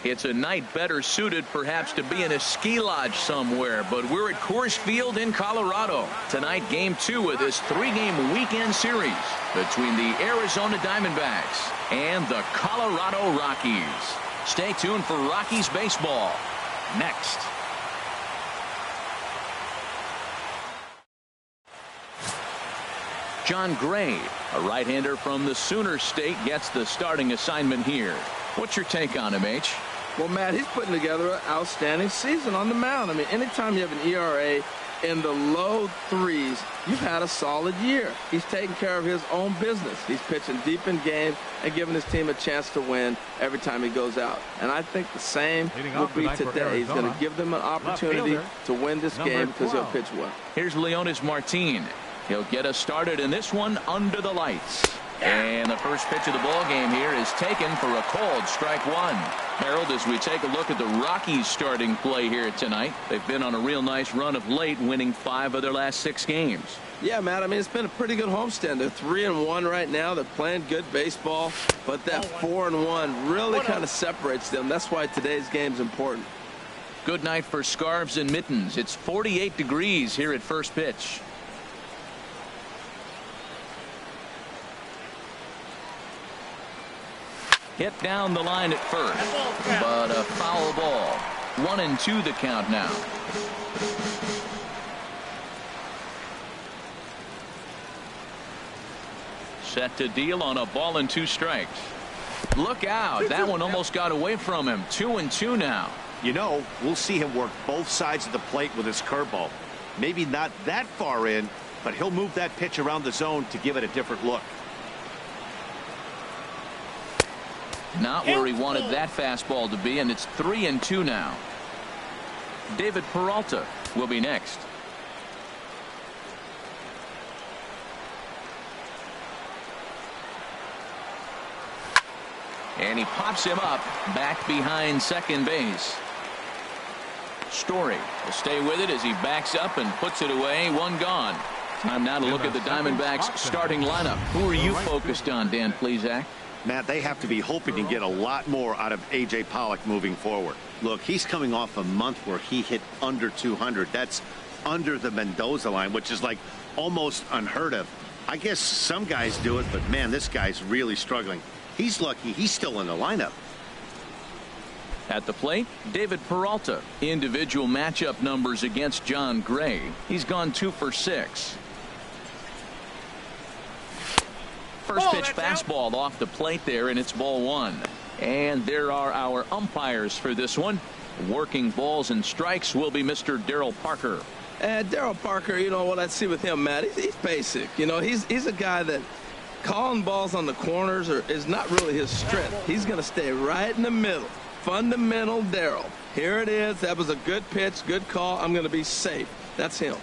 It's a night better suited perhaps to be in a ski lodge somewhere, but we're at Coors Field in Colorado. Tonight, Game 2 of this 3-game weekend series between the Arizona Diamondbacks and the Colorado Rockies. Stay tuned for Rockies baseball next. John Gray, a right-hander from the Sooner State, gets the starting assignment here. What's your take on him, H? Well, Matt, he's putting together an outstanding season on the mound. I mean, anytime you have an ERA in the low 3s, you've had a solid year. He's taking care of his own business. He's pitching deep in games and giving his team a chance to win every time he goes out. And I think the same will be today. He's going to give them an opportunity to win this game because he'll pitch well. Here's Leonis Martin. He'll get us started in this one under the lights. And the first pitch of the ball game here is taken for a called strike one. Harold, as we take a look at the Rockies starting play here tonight, they've been on a real nice run of late, winning 5 of their last 6 games. Yeah, Matt, I mean, it's been a pretty good homestand. They're 3-1 right now. They're playing good baseball, but that 4-1 really kind of separates them. That's why today's game's important. Good night for scarves and mittens. It's 48 degrees here at first pitch. Hit down the line at first, but a foul ball. 1-2 the count now. Set to deal on a ball and 2 strikes. Look out. That one almost got away from him. 2-2 now. You know, we'll see him work both sides of the plate with his curveball. Maybe not that far in, but he'll move that pitch around the zone to give it a different look. Not where he wanted that fastball to be, and it's 3-2 now. David Peralta will be next. And he pops him up back behind second base. Story will stay with it as he backs up and puts it away. 1 gone. Time now to look at the Diamondbacks starting lineup. Who are you focused on, Dan Plesac? Matt, they have to be hoping to get a lot more out of A.J. Pollock moving forward. Look, he's coming off a month where he hit under 200. That's under the Mendoza line, which is like almost unheard of. I guess some guys do it, but man, this guy's really struggling. He's lucky he's still in the lineup. At the plate, David Peralta. Individual matchup numbers against John Gray. He's gone 2 for 6. First pitch fastball off the plate there, and it's ball 1. And there are our umpires for this one. Working balls and strikes will be Mr. Darryl Parker. And Darryl Parker, you know what I see with him, Matt, he's basic. You know, he's a guy that calling balls on the corners is not really his strength. He's going to stay right in the middle. Fundamental Darryl. Here it is. That was a good pitch, good call. I'm going to be safe. That's him.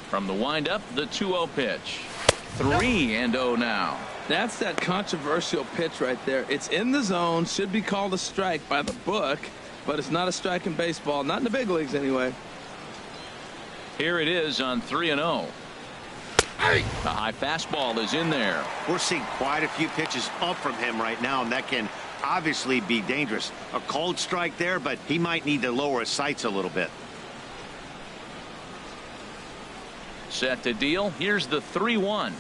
From the windup, the 2-0 pitch. 3-0 now. That's that controversial pitch right there. It's in the zone, should be called a strike by the book, but it's not a strike in baseball, not in the big leagues anyway. Here it is on 3-0. The high fastball is in there. We're seeing quite a few pitches up from him right now, and that can obviously be dangerous. A called strike there, but he might need to lower his sights a little bit. Set to deal. Here's the 3-1.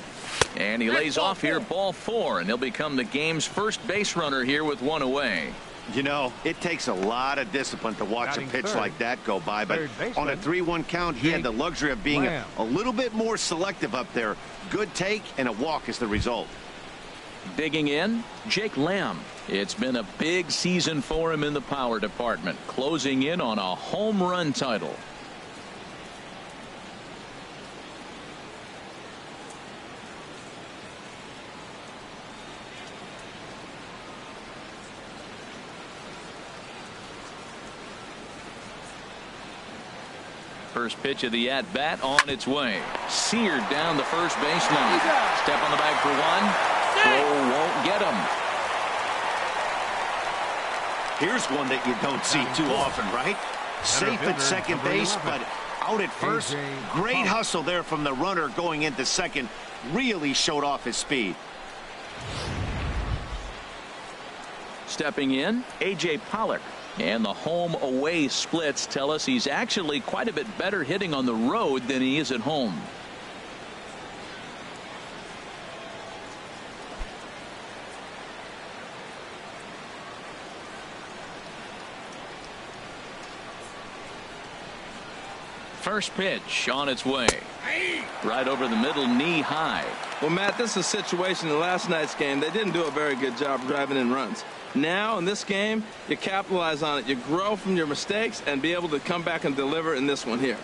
And he lays off here, ball 4, and he'll become the game's first base runner here with 1 away. You know, it takes a lot of discipline to watch a pitch like that go by, but on a 3-1 count, he had the luxury of being a little bit more selective up there. Good take and a walk is the result. Digging in, Jake Lamb. It's been a big season for him in the power department, closing in on a home run title. First pitch of the at-bat on its way. Seared down the first baseline. Step on the bag for 1. Throw won't get him. Here's one that you don't see too often, right? Safe at second base, but out at first. Great hustle there from the runner going into second. Really showed off his speed. Stepping in, A.J. Pollock. And the home-away splits tell us he's actually quite a bit better hitting on the road than he is at home. First pitch on its way. Right over the middle, knee high. Well, Matt, this is a situation in last night's game. They didn't do a very good job driving in runs. Now, in this game, you capitalize on it. You grow from your mistakes and be able to come back and deliver in this one here.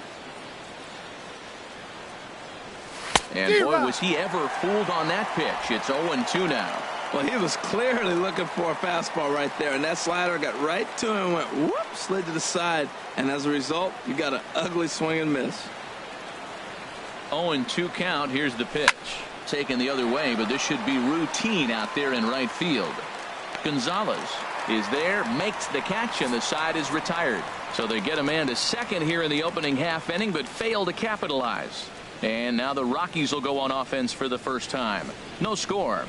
And boy, was he ever fooled on that pitch. It's 0-2 now. Well, he was clearly looking for a fastball right there, and that slider got right to him and went whoop, slid to the side, and as a result, you got an ugly swing and miss. 0-2 count. Here's the pitch. Taken the other way, but this should be routine out there in right field. Gonzalez is there, makes the catch, and the side is retired. So they get a man to second here in the opening half inning, but fail to capitalize. And now the Rockies will go on offense for the first time. No score.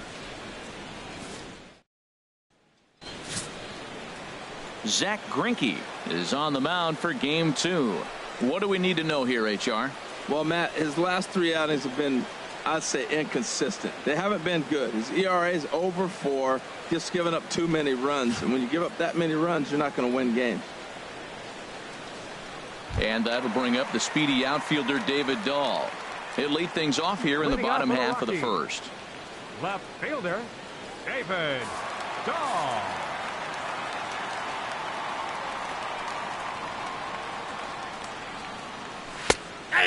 Zach Greinke is on the mound for game 2. What do we need to know here, HR? Well, Matt, his last 3 outings have been, I'd say, inconsistent. They haven't been good. His ERA is over 4, just giving up too many runs. And when you give up that many runs, you're not going to win games. And that'll bring up the speedy outfielder David Dahl. He'll lead things off here in the bottom half of the first. Left fielder, David Dahl.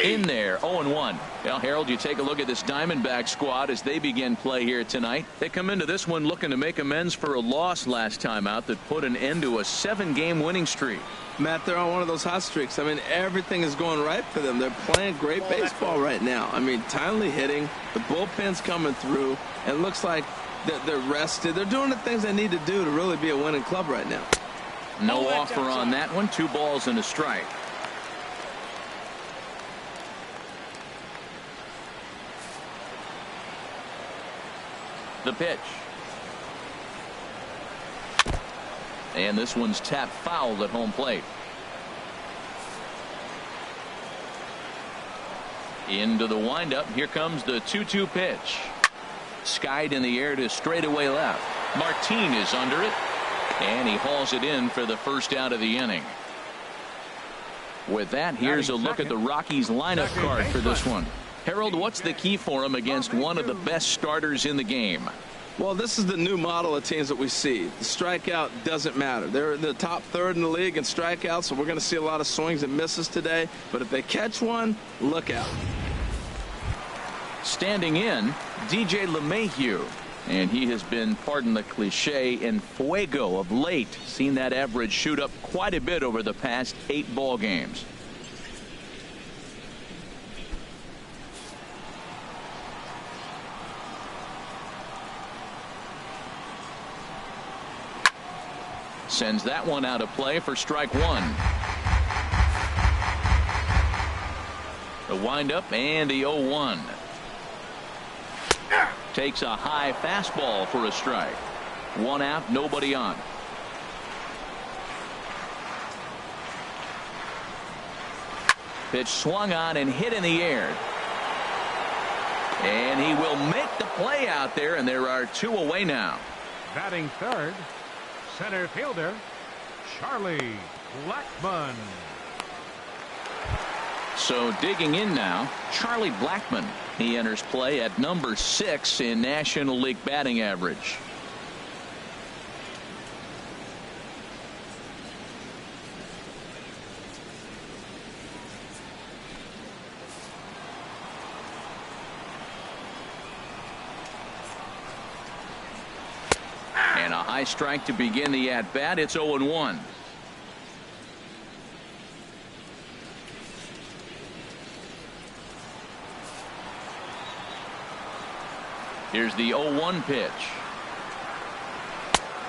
In there, 0-1. Well, Harold, you take a look at this Diamondback squad as they begin play here tonight. They come into this one looking to make amends for a loss last time out that put an end to a 7-game winning streak. Matt, they're on one of those hot streaks. I mean, everything is going right for them. They're playing great baseball right now. I mean, timely hitting, the bullpen's coming through, and it looks like they're rested. They're doing the things they need to do to really be a winning club right now. No offer on that one. 2 balls and a strike. The pitch. And this one's tapped foul at home plate. Into the windup. Here comes the 2-2 pitch. Skied in the air to straightaway left. Martin is under it. And he hauls it in for the first out of the inning. With that, here's a look at the Rockies lineup card for this one. Harold, what's the key for him against one of the best starters in the game? Well, this is the new model of teams that we see. The strikeout doesn't matter. They're the top 3rd in the league in strikeouts, so we're going to see a lot of swings and misses today. But if they catch one, look out. Standing in, DJ LeMahieu. And he has been, pardon the cliche, in fuego of late. Seen that average shoot up quite a bit over the past 8 ball games. Sends that one out of play for strike 1. The windup and the 0-1. Takes a high fastball for a strike. 1 out, nobody on. Pitch swung on and hit in the air. And he will make the play out there, and there are 2 away now. Batting third, center fielder, Charlie Blackmon. So digging in now, Charlie Blackmon. He enters play at number 6 in National League batting average. And a high strike to begin the at-bat. It's 0-1. Here's the 0-1 pitch.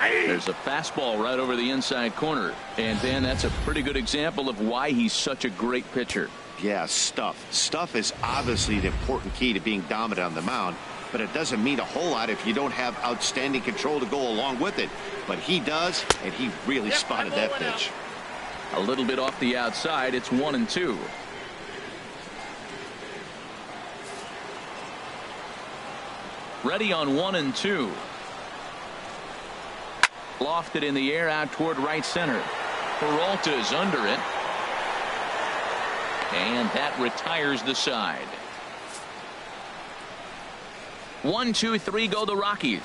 There's a fastball right over the inside corner. And, Ben, that's a pretty good example of why he's such a great pitcher. Yeah, stuff. Stuff is obviously the important key to being dominant on the mound, but it doesn't mean a whole lot if you don't have outstanding control to go along with it. But he does, and he really spotted that pitch. A little bit off the outside. It's 1-2. Ready on 1-2. Lofted in the air out toward right center. Peralta's under it. And that retires the side. 1-2-3 go the Rockies.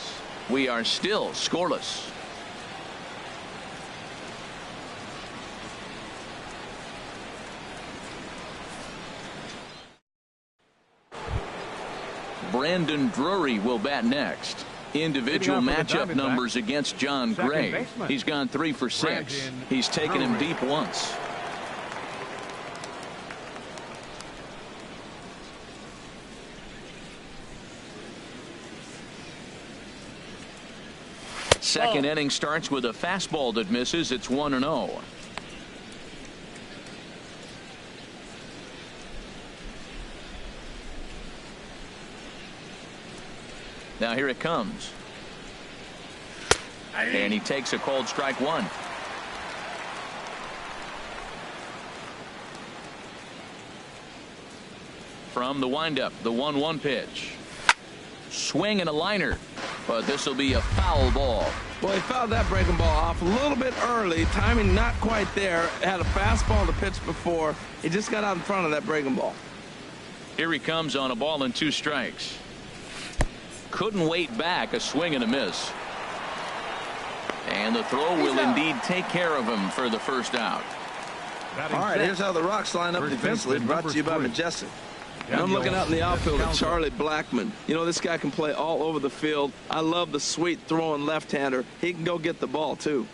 We are still scoreless. Brandon Drury will bat next. Individual matchup numbers against John Gray. He's gone 3 for 6. He's taken him deep once. Second inning starts with a fastball that misses. It's 1-0. Now here it comes. And he takes a called strike 1. From the windup, the 1-1 pitch. Swing and a liner. But this will be a foul ball. Well, he fouled that breaking ball off a little bit early. Timing not quite there. Had a fastball to pitch before. He just got out in front of that breaking ball. Here he comes on a ball and 2 strikes. Couldn't wait back. A swing and a miss. And the throw will indeed take care of him for the first out. All right, here's how the Rocks line up defensively. Brought to you by Majestic. And I'm looking out in the outfield at Charlie Blackmon. You know, this guy can play all over the field. I love the sweet throwing left-hander. He can go get the ball, too.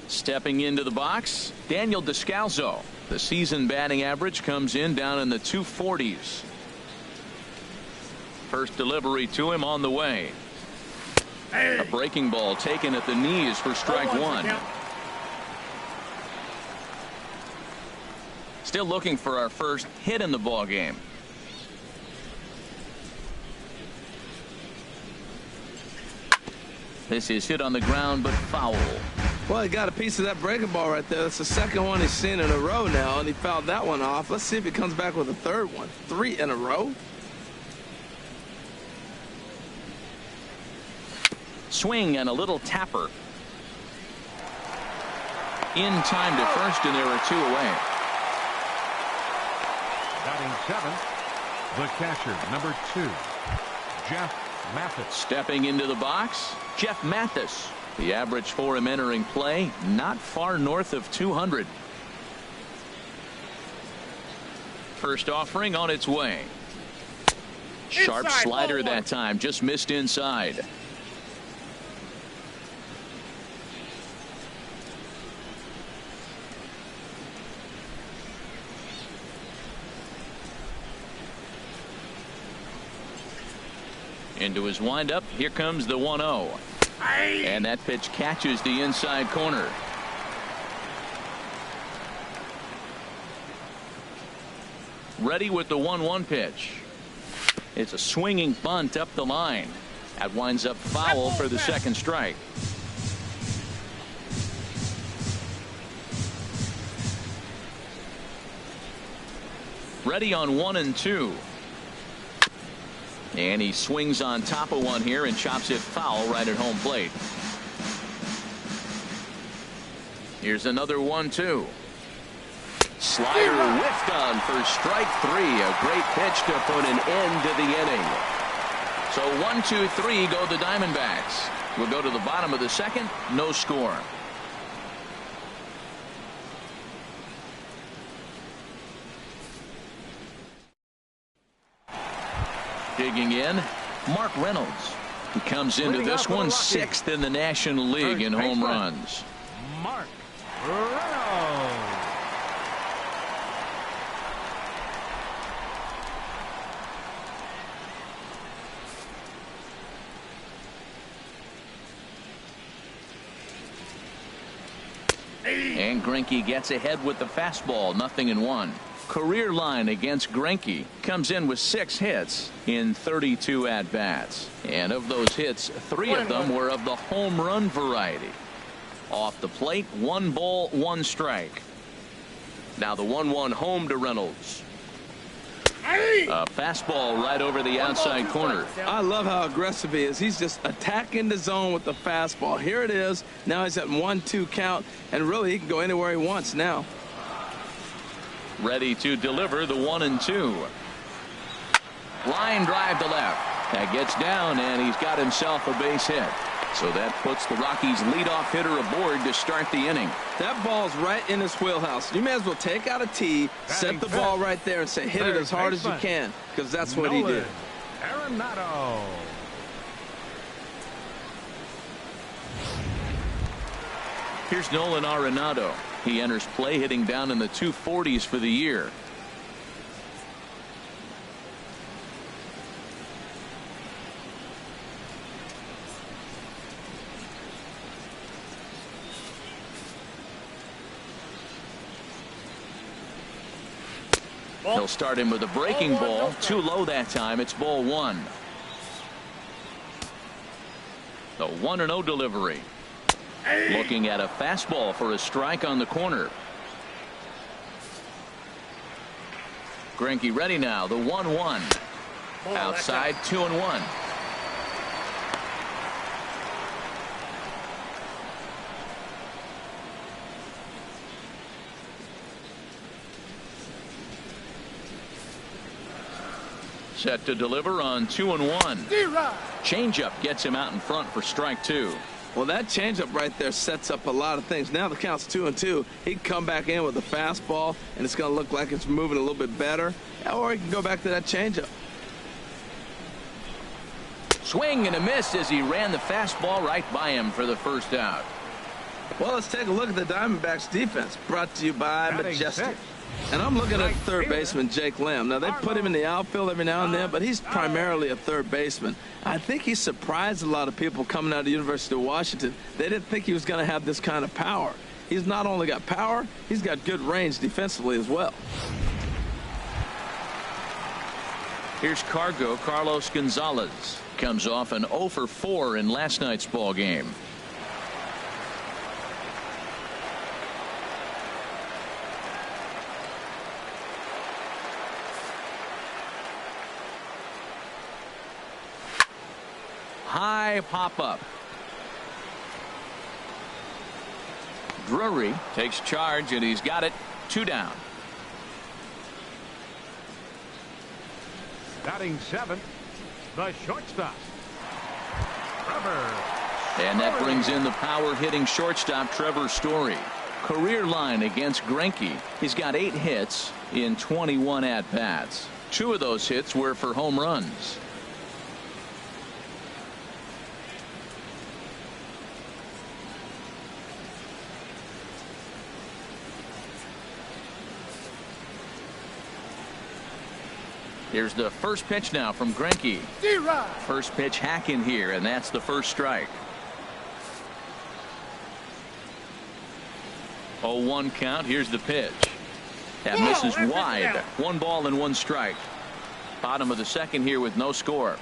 Stepping into the box, Daniel Descalzo. The season batting average comes in down in the 240s. First delivery to him on the way. A breaking ball taken at the knees for strike 1. Still looking for our first hit in the ball game. This is hit on the ground, but foul. Well, he got a piece of that breaking ball right there. That's the second one he's seen in a row now, and he fouled that one off. Let's see if he comes back with a third one. 3 in a row. Swing and a little tapper. In time to first, and there are 2 away. Batting 7th, the catcher, number 2, Jeff Mathis. Stepping into the box, Jeff Mathis. The average for him entering play, not far north of 200. First offering on its way. Sharp slider that time, just missed inside. Into his windup, here comes the 1-0. And that pitch catches the inside corner. Ready with the 1-1 pitch. It's a swinging bunt up the line. That winds up foul for the second strike. Ready on 1-2. And he swings on top of one here and chops it foul right at home plate. Here's another 1-2. Slider whiffed on for strike 3. A great pitch to put an end to the inning. So 1-2-3 go the Diamondbacks. We'll go to the bottom of the second. No score. Digging in, Mark Reynolds. He comes into this one 6th in the National League in home runs. Mark Reynolds. And Greinke gets ahead with the fastball, 0-1. Career line against Greinke, comes in with 6 hits in 32 at-bats. And of those hits, 3 of them were of the home run variety. Off the plate, 1 ball, 1 strike. Now the 1-1 home to Reynolds. A fastball right over the outside corner. I love how aggressive he is. He's just attacking the zone with the fastball. Here it is. Now he's at 1-2 count, and really he can go anywhere he wants now. Ready to deliver the 1-2. Line drive to left. That gets down, and he's got himself a base hit. So that puts the Rockies' leadoff hitter aboard to start the inning. That ball's right in his wheelhouse. You may as well take out a tee, set the ball right there, and say, hit it as hard as you can, because that's what he did. Arenado. Here's Nolan Arenado. He enters play hitting down in the 240s for the year. He'll start him with a breaking ball. Too low that time. It's ball 1. The 1-0 delivery. Looking at a fastball for a strike on the corner. Greinke ready now. The 1-1. Outside, 2-1. Set to deliver on 2-1. Changeup gets him out in front for strike 2. Well, that changeup right there sets up a lot of things. Now the count's 2-2. He can come back in with a fastball, and it's going to look like it's moving a little bit better. Or he can go back to that changeup. Swing and a miss as he ran the fastball right by him for the first out. Well, let's take a look at the Diamondbacks defense, brought to you by Majestic. And I'm looking at third baseman Jake Lamb. Now, they put him in the outfield every now and then, but he's primarily a third baseman. I think he surprised a lot of people coming out of the University of Washington. They didn't think he was going to have this kind of power. He's not only got power, he's got good range defensively as well. Here's Carlos Gonzalez. Comes off an 0 for 4 in last night's ball game. High pop-up. Drury takes charge, and he's got it. 2 down. Batting 7th, the shortstop, Trevor. And that brings in the power-hitting shortstop, Trevor Story. Career line against Greinke. He's got 8 hits in 21 at-bats. 2 of those hits were for home runs. Here's the first pitch now from Greinke. First pitch hack in here, and that's the first strike. 0-1 count. Here's the pitch. That misses wide. 1 ball and 1 strike. Bottom of the second here with no score.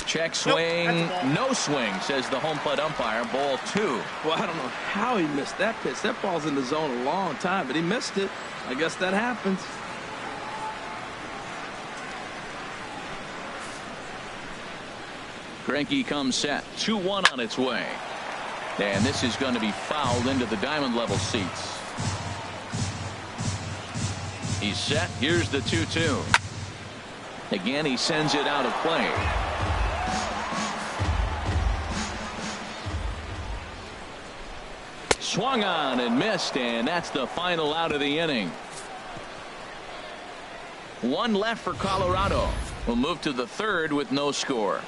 Check swing. No swing, says the home plate umpire. Ball 2. Well, I don't know how he missed that pitch. That ball's in the zone a long time, but he missed it. I guess that happens. Greinke comes set. 2-1 on its way. And this is going to be fouled into the diamond level seats. He's set. Here's the 2-2. Again, he sends it out of play. Swung on and missed, and that's the final out of the inning. 1 left for Colorado. We'll move to the 3rd with no score.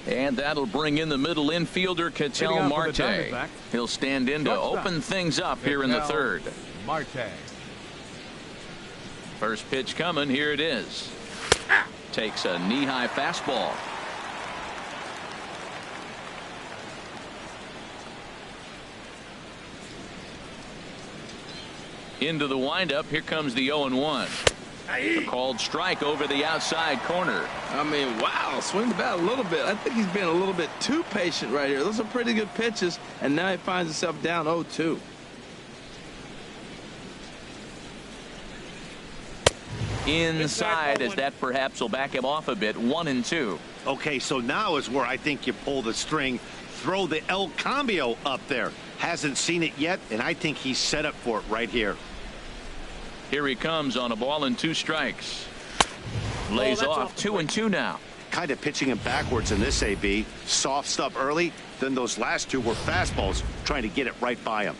And that'll bring in the middle infielder, Ketel Marte. He'll stand in to open things up here in the 3rd. Marte. First pitch coming. Here it is. Takes a knee-high fastball. Into the windup. Here comes the 0-1. A called strike over the outside corner. I mean, wow, swing the bat a little bit. I think he's been a little bit too patient right here. Those are pretty good pitches, and now he finds himself down 0-2. Inside, as that perhaps will back him off a bit. 1-2. Okay, so now is where I think you pull the string. Throw the El Cambio up there. Hasn't seen it yet, and I think he's set up for it right here. Here he comes on a ball and 2 strikes. Lays off 2-2 now. Kind of pitching him backwards in this AB. Soft stuff early, then those last 2 were fastballs, trying to get it right by him.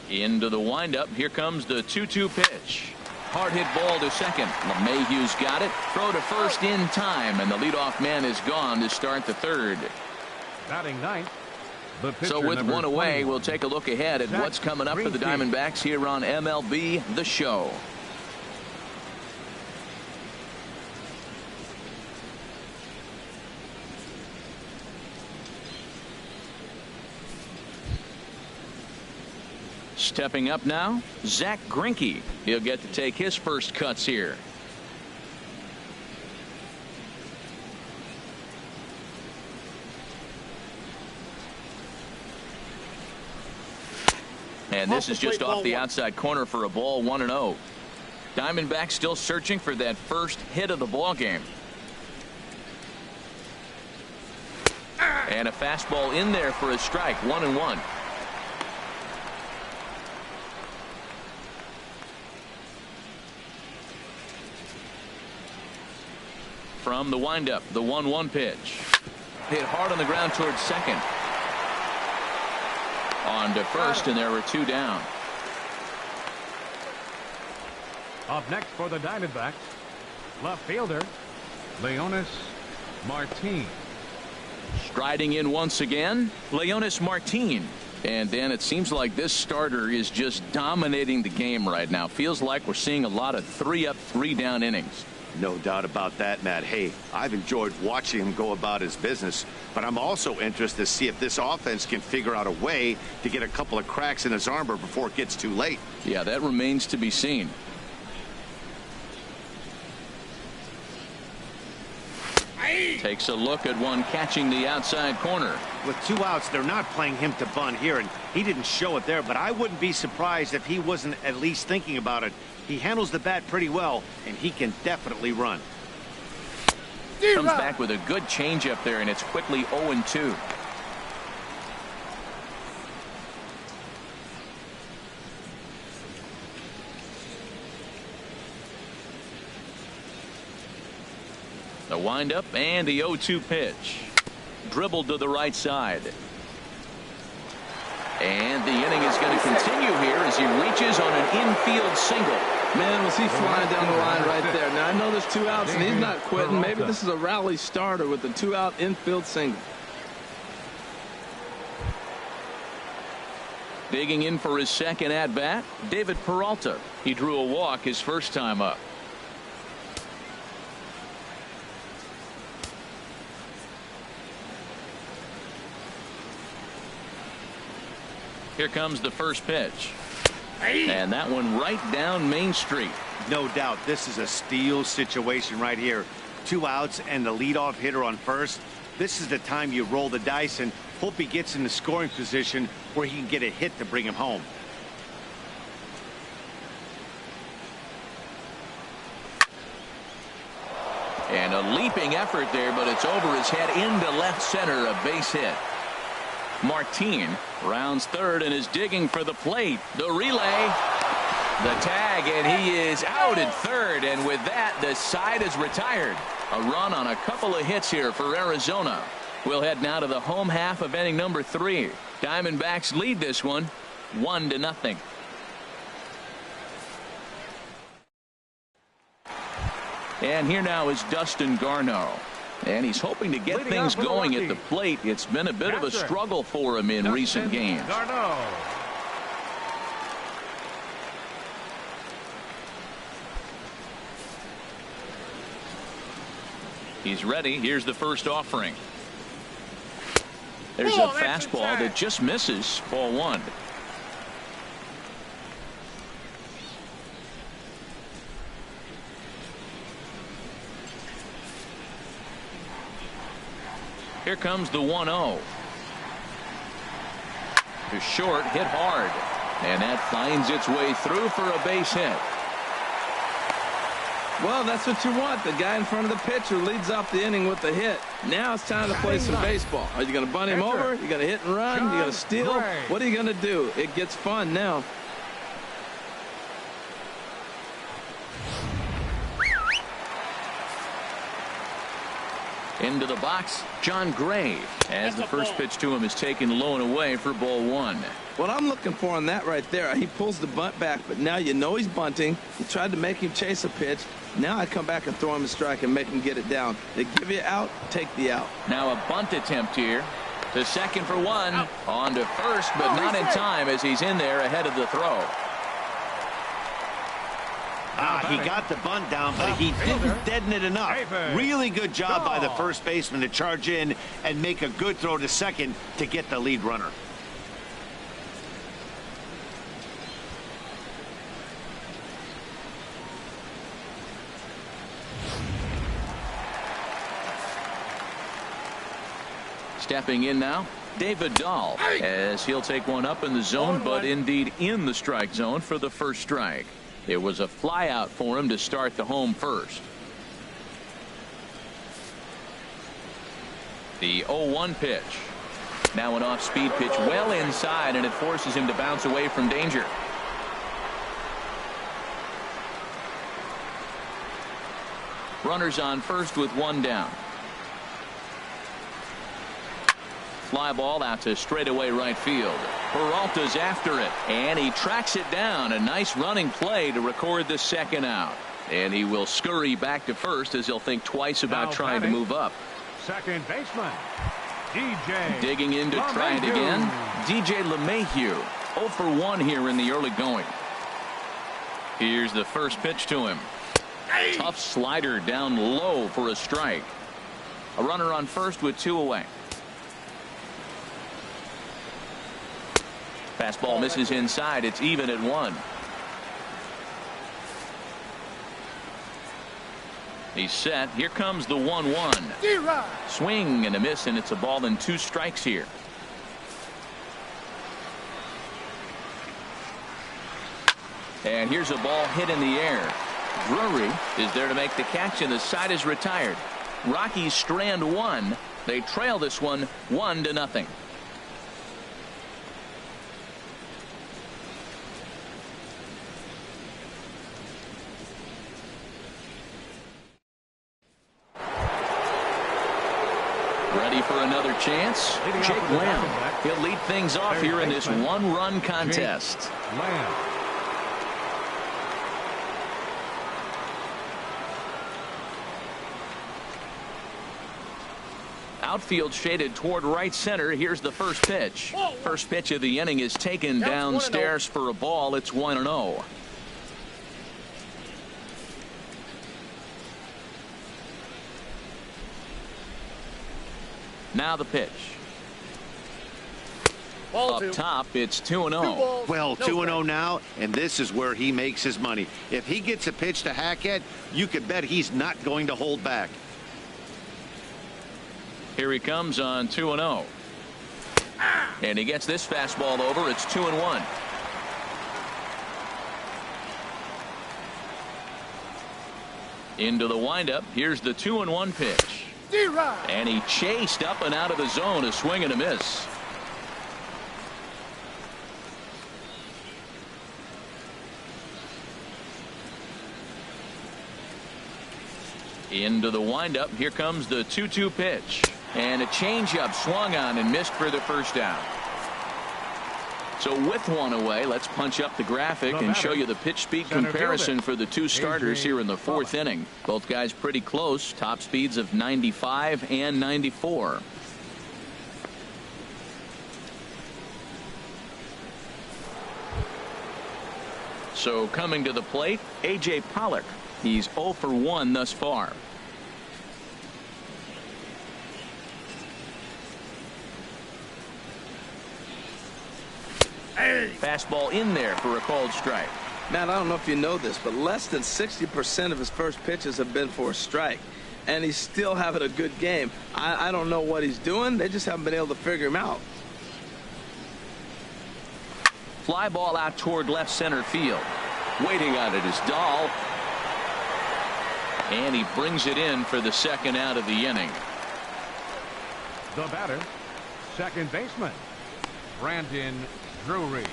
Into the windup. Here comes the 2-2 pitch. Hard hit ball to second. LeMahieu's got it. Throw to first in time, and the leadoff man is gone to start the third. Batting ninth. So with one away, we'll take a look ahead at what's coming up for the Diamondbacks here on MLB The Show. Stepping up now, Zach Greinke. He'll get to take his first cuts here. And this is just off the outside corner for a ball. 1-0. Diamondbacks still searching for that first hit of the ball game. And a fastball in there for a strike. 1-1. From the windup, the 1-1 pitch. Hit hard on the ground towards second. On to first, and there were 2 down. Up next for the Diamondbacks, left fielder Leonis Martin. Striding in once again, Leonis Martin. And then it seems like this starter is just dominating the game right now. Feels like we're seeing a lot of 3-up, 3-down innings. No doubt about that, Matt. Hey, I've enjoyed watching him go about his business, but I'm also interested to see if this offense can figure out a way to get a couple of cracks in his armor before it gets too late. Yeah, that remains to be seen. Takes a look at one catching the outside corner. With 2 outs, they're not playing him to bunt here, and he didn't show it there, but I wouldn't be surprised if he wasn't at least thinking about it. He handles the bat pretty well, and he can definitely run. Comes back with a good changeup there, and it's quickly 0-2. The windup and the 0-2 pitch. Dribbled to the right side. And the inning is going to continue here as he reaches on an infield single. Man, was he flying down the line right there. Now, I know there's 2 outs, and he's not quitting. Maybe this is a rally starter with a 2-out infield single. Digging in for his second at-bat, David Peralta. He drew a walk his first time up. Here comes the first pitch. And that one right down Main Street. No doubt this is a steal situation right here. 2 outs and the leadoff hitter on first. This is the time you roll the dice and hope he gets in the scoring position where he can get a hit to bring him home. And a leaping effort there, but it's over his head into left center, a base hit. Martin rounds third and is digging for the plate. The relay, the tag, and he is out at third. And with that, the side is retired. A run on a couple of hits here for Arizona. We'll head now to the home half of inning number 3. Diamondbacks lead this one 1-0. And here now is Dustin Garneau. And he's hoping to get things going at the plate. It's been a bit of a struggle for him in recent games. He's ready. Here's the first offering. There's a fastball that just misses. Ball one. Here comes the 1-0. To short, hit hard. And that finds its way through for a base hit. Well, that's what you want. The guy in front of the pitcher leads off the inning with the hit. Now it's time to play some baseball. Are you going to bunt him over? You going to hit and run? You going to steal? What are you going to do? It gets fun now. Into the box, John Gray, as the first pitch to him is taken low and away for ball one. What I'm looking for on that right there, he pulls the bunt back, but now you know he's bunting. You tried to make him chase a pitch. Now I come back and throw him a strike and make him get it down. They give you out, take the out. Now a bunt attempt here. To second for one. On to first, but not in time as he's in there ahead of the throw. He got the bunt down, but he didn't deaden it enough. Really good job by the first baseman to charge in and make a good throw to second to get the lead runner. Stepping in now, David Dahl, as he'll take one up in the zone, but indeed in the strike zone for the first strike. It was a fly out for him to start the home first. The 0-1 pitch. Now an off-speed pitch well inside, and it forces him to bounce away from danger. Runners on first with one down. Fly ball out to straightaway right field. Peralta's after it, and he tracks it down. A nice running play to record the second out. And he will scurry back to first as he'll think twice about trying to move up. Second baseman, DJ. Digging in to try it again. DJ LeMahieu, 0 for 1 here in the early going. Here's the first pitch to him. Tough slider down low for a strike. A runner on first with 2 away. Fastball misses inside. It's even at 1. He's set. Here comes the 1-1. Swing and a miss, and it's a ball and 2 strikes here. And here's a ball hit in the air. Drury is there to make the catch, and the side is retired. Rockies strand 1. They trail this one 1-0. Ready for another chance? Jake Lamb. He'll lead things off here in this one-run contest. Outfield shaded toward right center. Here's the first pitch. First pitch of the inning is taken downstairs for a ball. It's 1-0. Now the pitch. Up top, it's 2-0. Well, 2-0 now, and this is where he makes his money. If he gets a pitch to hack at, you could bet he's not going to hold back. Here he comes on 2-0. And he gets this fastball over. It's 2-1. Into the windup. Here's the 2-1 pitch. And he chased up and out of the zone. A swing and a miss. Into the windup. Here comes the 2-2 pitch. And a changeup swung on and missed for the first down. So with one away, let's punch up the graphic and show you the pitch speed comparison for the two starters here in the fourth inning. Both guys pretty close, top speeds of 95 and 94. So coming to the plate, A.J. Pollock. He's 0 for 1 thus far. Fastball in there for a called strike. Matt, I don't know if you know this, but less than 60% of his first pitches have been for a strike. And he's still having a good game. I don't know what he's doing. They just haven't been able to figure him out. Fly ball out toward left center field. Waiting on it is Dahl. And he brings it in for the second out of the inning. The batter, second baseman, Brandon Drury.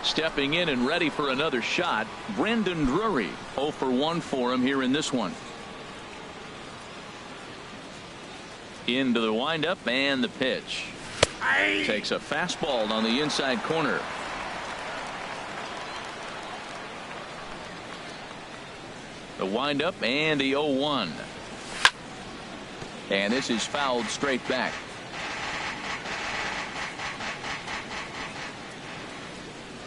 Stepping in and ready for another shot, Brandon Drury. 0 for 1 for him here in this one. Into the windup and the pitch. Takes a fastball on the inside corner. The windup and the 0-1. And this is fouled straight back.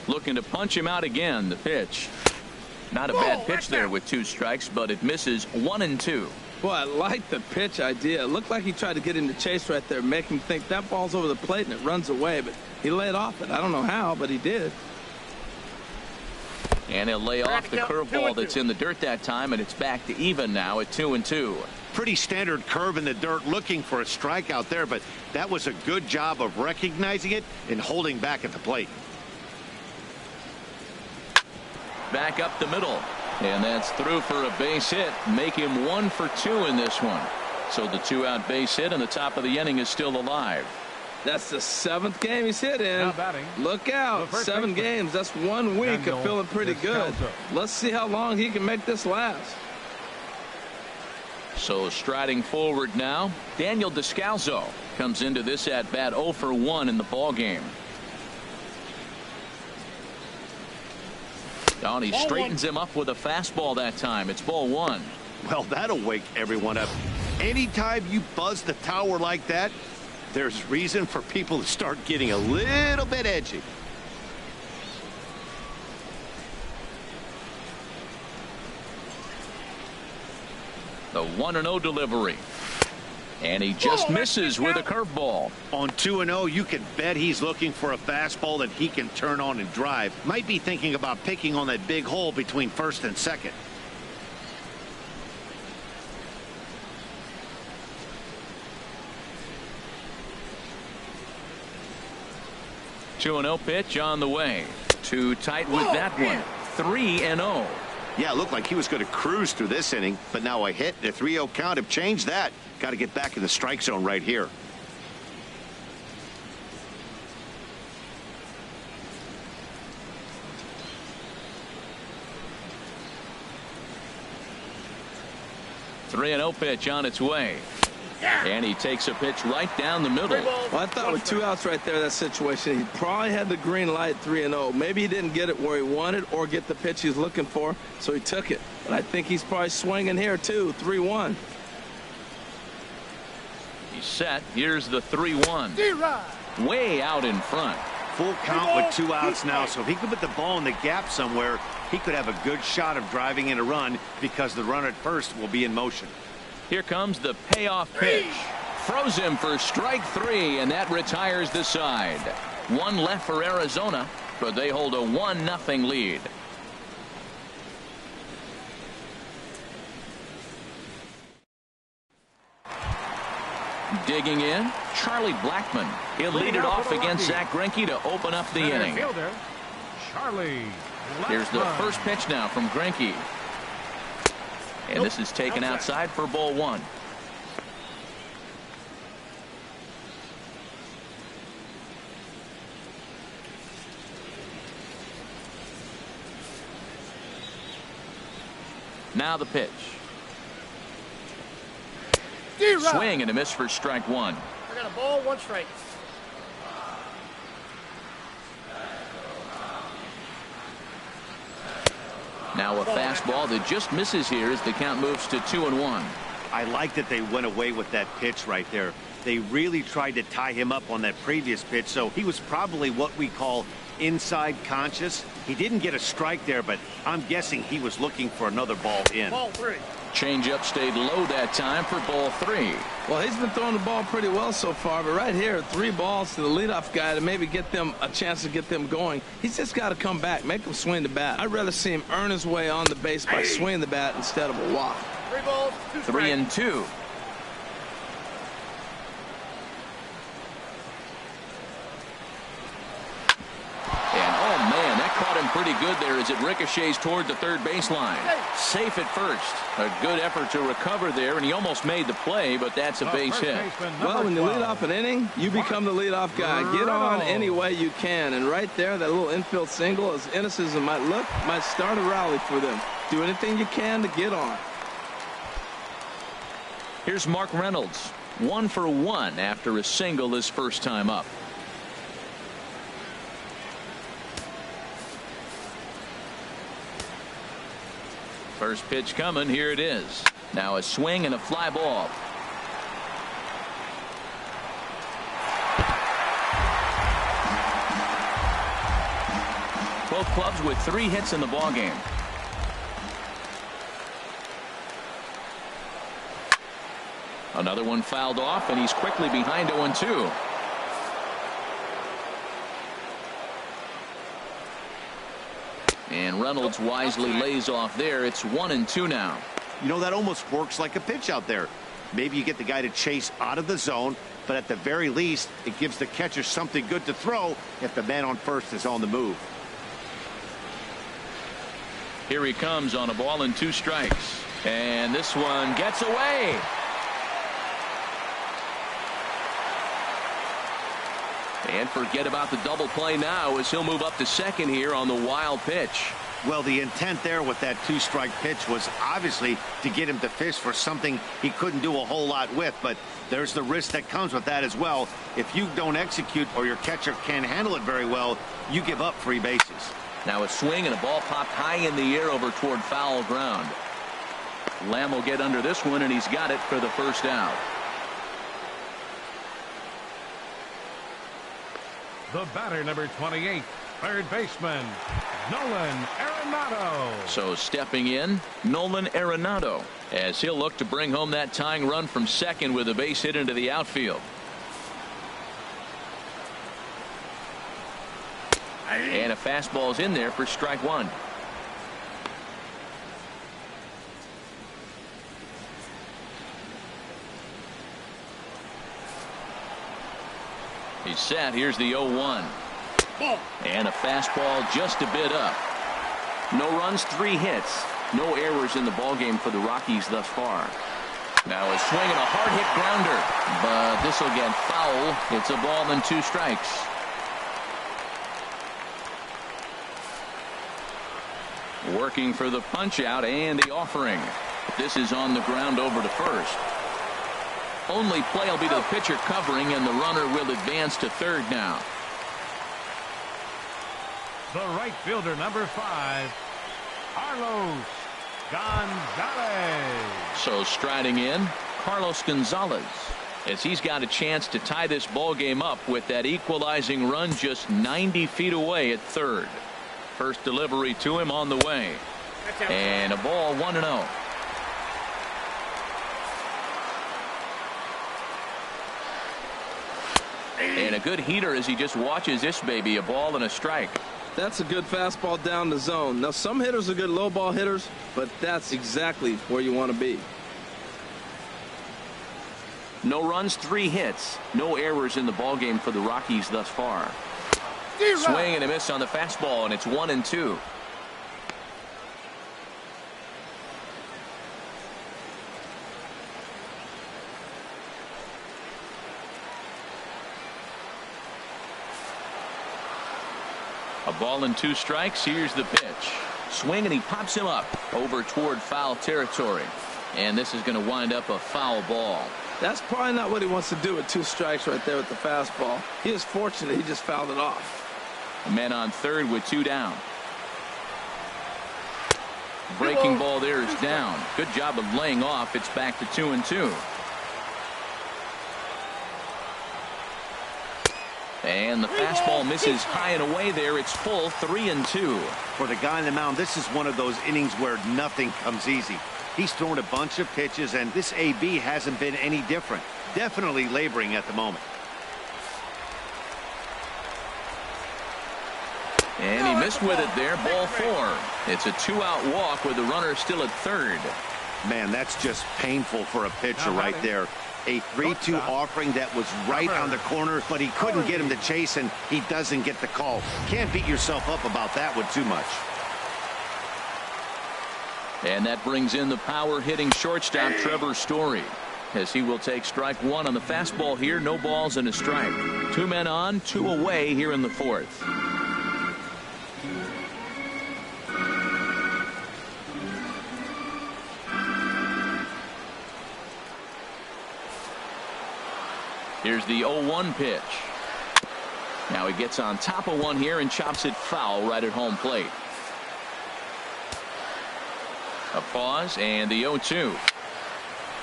Looking to punch him out again. The pitch. Not a bad pitch there with 2 strikes, but it misses 1 and 2. Boy, I like the pitch idea. It looked like he tried to get into chase right there, make him think that ball's over the plate and it runs away, but he laid off it. I don't know how, but he did. And he'll lay off the curveball that's in the dirt that time, and it's back to even now at 2 and 2. Pretty standard curve in the dirt, looking for a strikeout there, but that was a good job of recognizing it and holding back at the plate. Back up the middle, and that's through for a base hit. Make him 1 for 2 in this one. So the 2-out base hit, and the top of the inning is still alive. That's the 7th game he's hit in. Look out. 7 games. That's 1 week of feeling pretty good. Let's see how long he can make this last. So striding forward now, Daniel Descalso comes into this at bat 0 for 1 in the ball game. And he straightens him up with a fastball that time. It's ball 1. Well, that'll wake everyone up. Anytime you buzz the tower like that, there's reason for people to start getting a little bit edgy. The 1-0 delivery. And he just misses with a curveball. On 2-0, you can bet he's looking for a fastball that he can turn on and drive. Might be thinking about picking on that big hole between first and second. Two 2-0 pitch on the way. Too tight with that one. 3-0. Yeah, it looked like he was going to cruise through this inning, but now a hit and a 3-0 count have changed that. Got to get back in the strike zone right here. Three 3-0 pitch on its way. And he takes a pitch right down the middle. Well, I thought with 2 outs right there, that situation, he probably had the green light 3-0. Maybe he didn't get it where he wanted or get the pitch he's looking for, so he took it. But I think he's probably swinging here, too, 3-1. He's set. Here's the 3-1. Way out in front. Full count with 2 outs now, so if he could put the ball in the gap somewhere, he could have a good shot of driving in a run because the runner at first will be in motion. Here comes the payoff pitch. Throws him for strike 3, and that retires the side. 1 left for Arizona, but they hold a 1-0 lead. Digging in, Charlie Blackmon. He'll lead it off against Zach Greinke to open up the inning. Here's the first pitch now from Greinke. And this is taken outside for ball 1. Now the pitch. Swing and a miss for strike 1. I got a ball, 1 strike. Now a fastball that just misses here as the count moves to 2-1. I like that they went away with that pitch right there. They really tried to tie him up on that previous pitch, so he was probably what we call inside conscious. He didn't get a strike there, but I'm guessing he was looking for another ball in. Ball 3. Changeup stayed low that time for ball 3. Well, he's been throwing the ball pretty well so far, but right here, 3 balls to the leadoff guy to maybe get them a chance to get them going. He's just got to come back, make him swing the bat. I'd rather see him earn his way on the base by swinging the bat instead of a walk. 3 balls, 2 strikes. 3-2. Pretty good there as it ricochets toward the third baseline. Safe at first. A good effort to recover there, and he almost made the play, but that's a base hit. Well, when you lead off an inning, you become the leadoff guy. Get on any way you can, and right there, that little infield single, as innocent as it might look, might start a rally for them. Do anything you can to get on. Here's Mark Reynolds, 1 for 1 after a single his first time up. First pitch coming. Here it is. Now a swing and a fly ball. Both clubs with 3 hits in the ballgame. Another one fouled off, and he's quickly behind 0-2. And Reynolds wisely lays off there. It's 1-2 now. You know, that almost works like a pitch out there. Maybe you get the guy to chase out of the zone, but at the very least, it gives the catcher something good to throw if the man on first is on the move. Here he comes on a ball and 2 strikes. And this one gets away. And forget about the double play now as he'll move up to second here on the wild pitch. Well, the intent there with that 2-strike pitch was obviously to get him to fish for something he couldn't do a whole lot with, but there's the risk that comes with that as well. If you don't execute or your catcher can't handle it very well, you give up free bases. Now a swing and a ball popped high in the air over toward foul ground. Lamb will get under this one, and he's got it for the first out. The batter, number 28, third baseman, Nolan Arenado. So stepping in, Nolan Arenado, as he'll look to bring home that tying run from second with a base hit into the outfield. And a fastball's in there for strike 1. He's set. Here's the 0-1. And a fastball just a bit up. No runs, 3 hits. No errors in the ballgame for the Rockies thus far. Now a swing and a hard hit grounder. But this will get foul. It's a ball and 2 strikes. Working for the punch out and the offering. This is on the ground over to first. Only play will be to the pitcher covering, and the runner will advance to third now. The right fielder, number 5, Carlos Gonzalez. So striding in, Carlos Gonzalez, as he's got a chance to tie this ball game up with that equalizing run just 90 feet away at third. First delivery to him on the way. And a ball, 1-0. And a good heater as he just watches this baby, a ball and a strike. That's a good fastball down the zone. Now, some hitters are good low ball hitters, but that's exactly where you want to be. No runs, 3 hits. No errors in the ballgame for the Rockies thus far. Swing and a miss on the fastball, and it's 1-2. A ball and 2 strikes. Here's the pitch. Swing, and he pops him up over toward foul territory. And this is going to wind up a foul ball. That's probably not what he wants to do with 2 strikes right there with the fastball. He is fortunate he just fouled it off. A man on third with 2 down. Breaking ball there is down. Good job of laying off. It's back to 2-2. And the fastball misses high and away there. It's full 3-2. For the guy on the mound, this is one of those innings where nothing comes easy. He's thrown a bunch of pitches, and this AB hasn't been any different. Definitely laboring at the moment. And he missed with it there. Ball 4. It's a 2-out walk with the runner still at third. Man, that's just painful for a pitcher right there. A 3-2 offering that was right on the corner, but he couldn't get him to chase, and he doesn't get the call. Can't beat yourself up about that one too much. And that brings in the power-hitting shortstop, Trevor Story, as he will take strike 1 on the fastball here. No balls and a strike. 2 men on, 2 away here in the 4th. Here's the 0-1 pitch. Now he gets on top of one here and chops it foul right at home plate. A pause and the 0-2.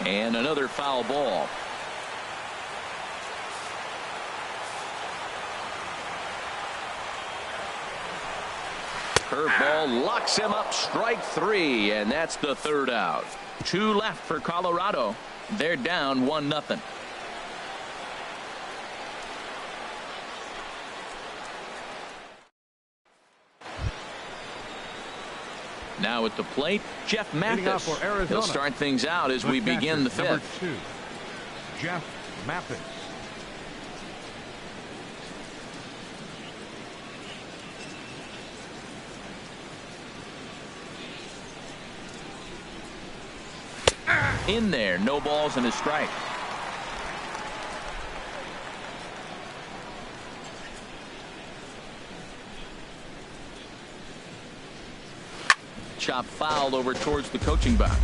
And another foul ball. Curveball locks him up. Strike 3, and that's the 3rd out. 2 left for Colorado. They're down 1-0. Now at the plate, Jeff Mathis. He'll start things out as we begin the 5th. Jeff Mathis. In there, no balls and a strike. Chop fouled over towards the coaching box.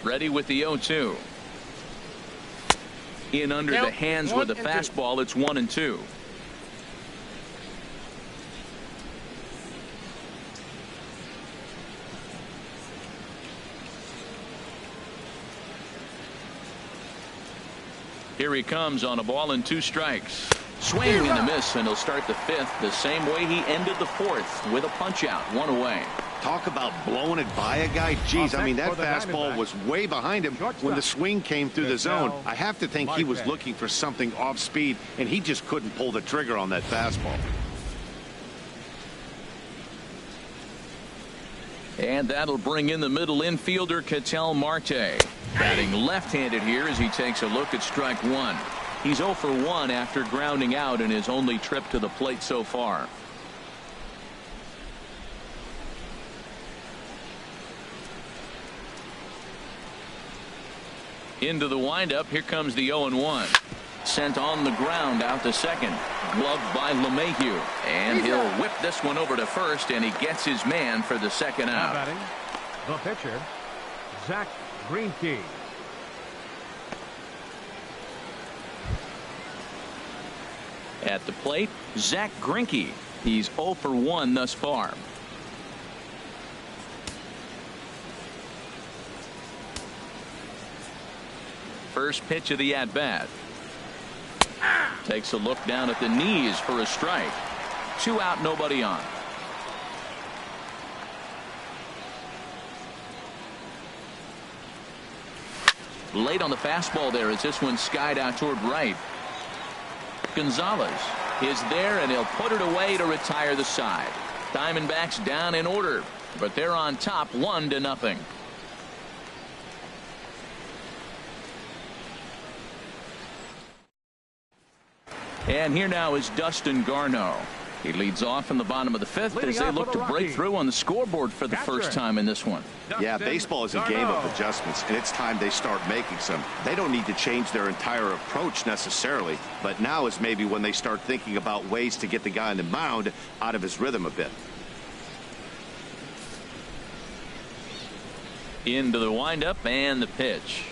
Ready with the 0-2. In under the hands with a fastball. It's 1-2. Here he comes on a ball and 2 strikes. Swing and a miss, and he'll start the 5th the same way he ended the 4th with a punch out, 1 away. Talk about blowing it by a guy. Geez, I mean, that fastball was way behind him when the swing came through the zone. I have to think he was looking for something off speed, and he just couldn't pull the trigger on that fastball. And that'll bring in the middle infielder, Ketel Marte. Batting left-handed here as he takes a look at strike 1. He's 0 for 1 after grounding out in his only trip to the plate so far. Into the windup. Here comes the 0-1. Sent on the ground out to second. Gloved by LeMahieu. And he'll whip this one over to first, and he gets his man for the 2nd out. Batting, the pitcher, Zach Greinke. At the plate, Zach Greinke. He's 0 for 1 thus far. First pitch of the at-bat. Takes a look down at the knees for a strike. 2 out, nobody on. Late on the fastball there as this one skied out toward right. Gonzalez is there, and he'll put it away to retire the side. Diamondbacks down in order, but they're on top 1-0. And here now is Dustin Garneau. He leads off in the bottom of the 5th as they look to break through on the scoreboard for the first time in this one. Yeah, baseball is a game of adjustments, and it's time they start making some. They don't need to change their entire approach necessarily, but now is maybe when they start thinking about ways to get the guy on the mound out of his rhythm a bit. Into the windup and the pitch.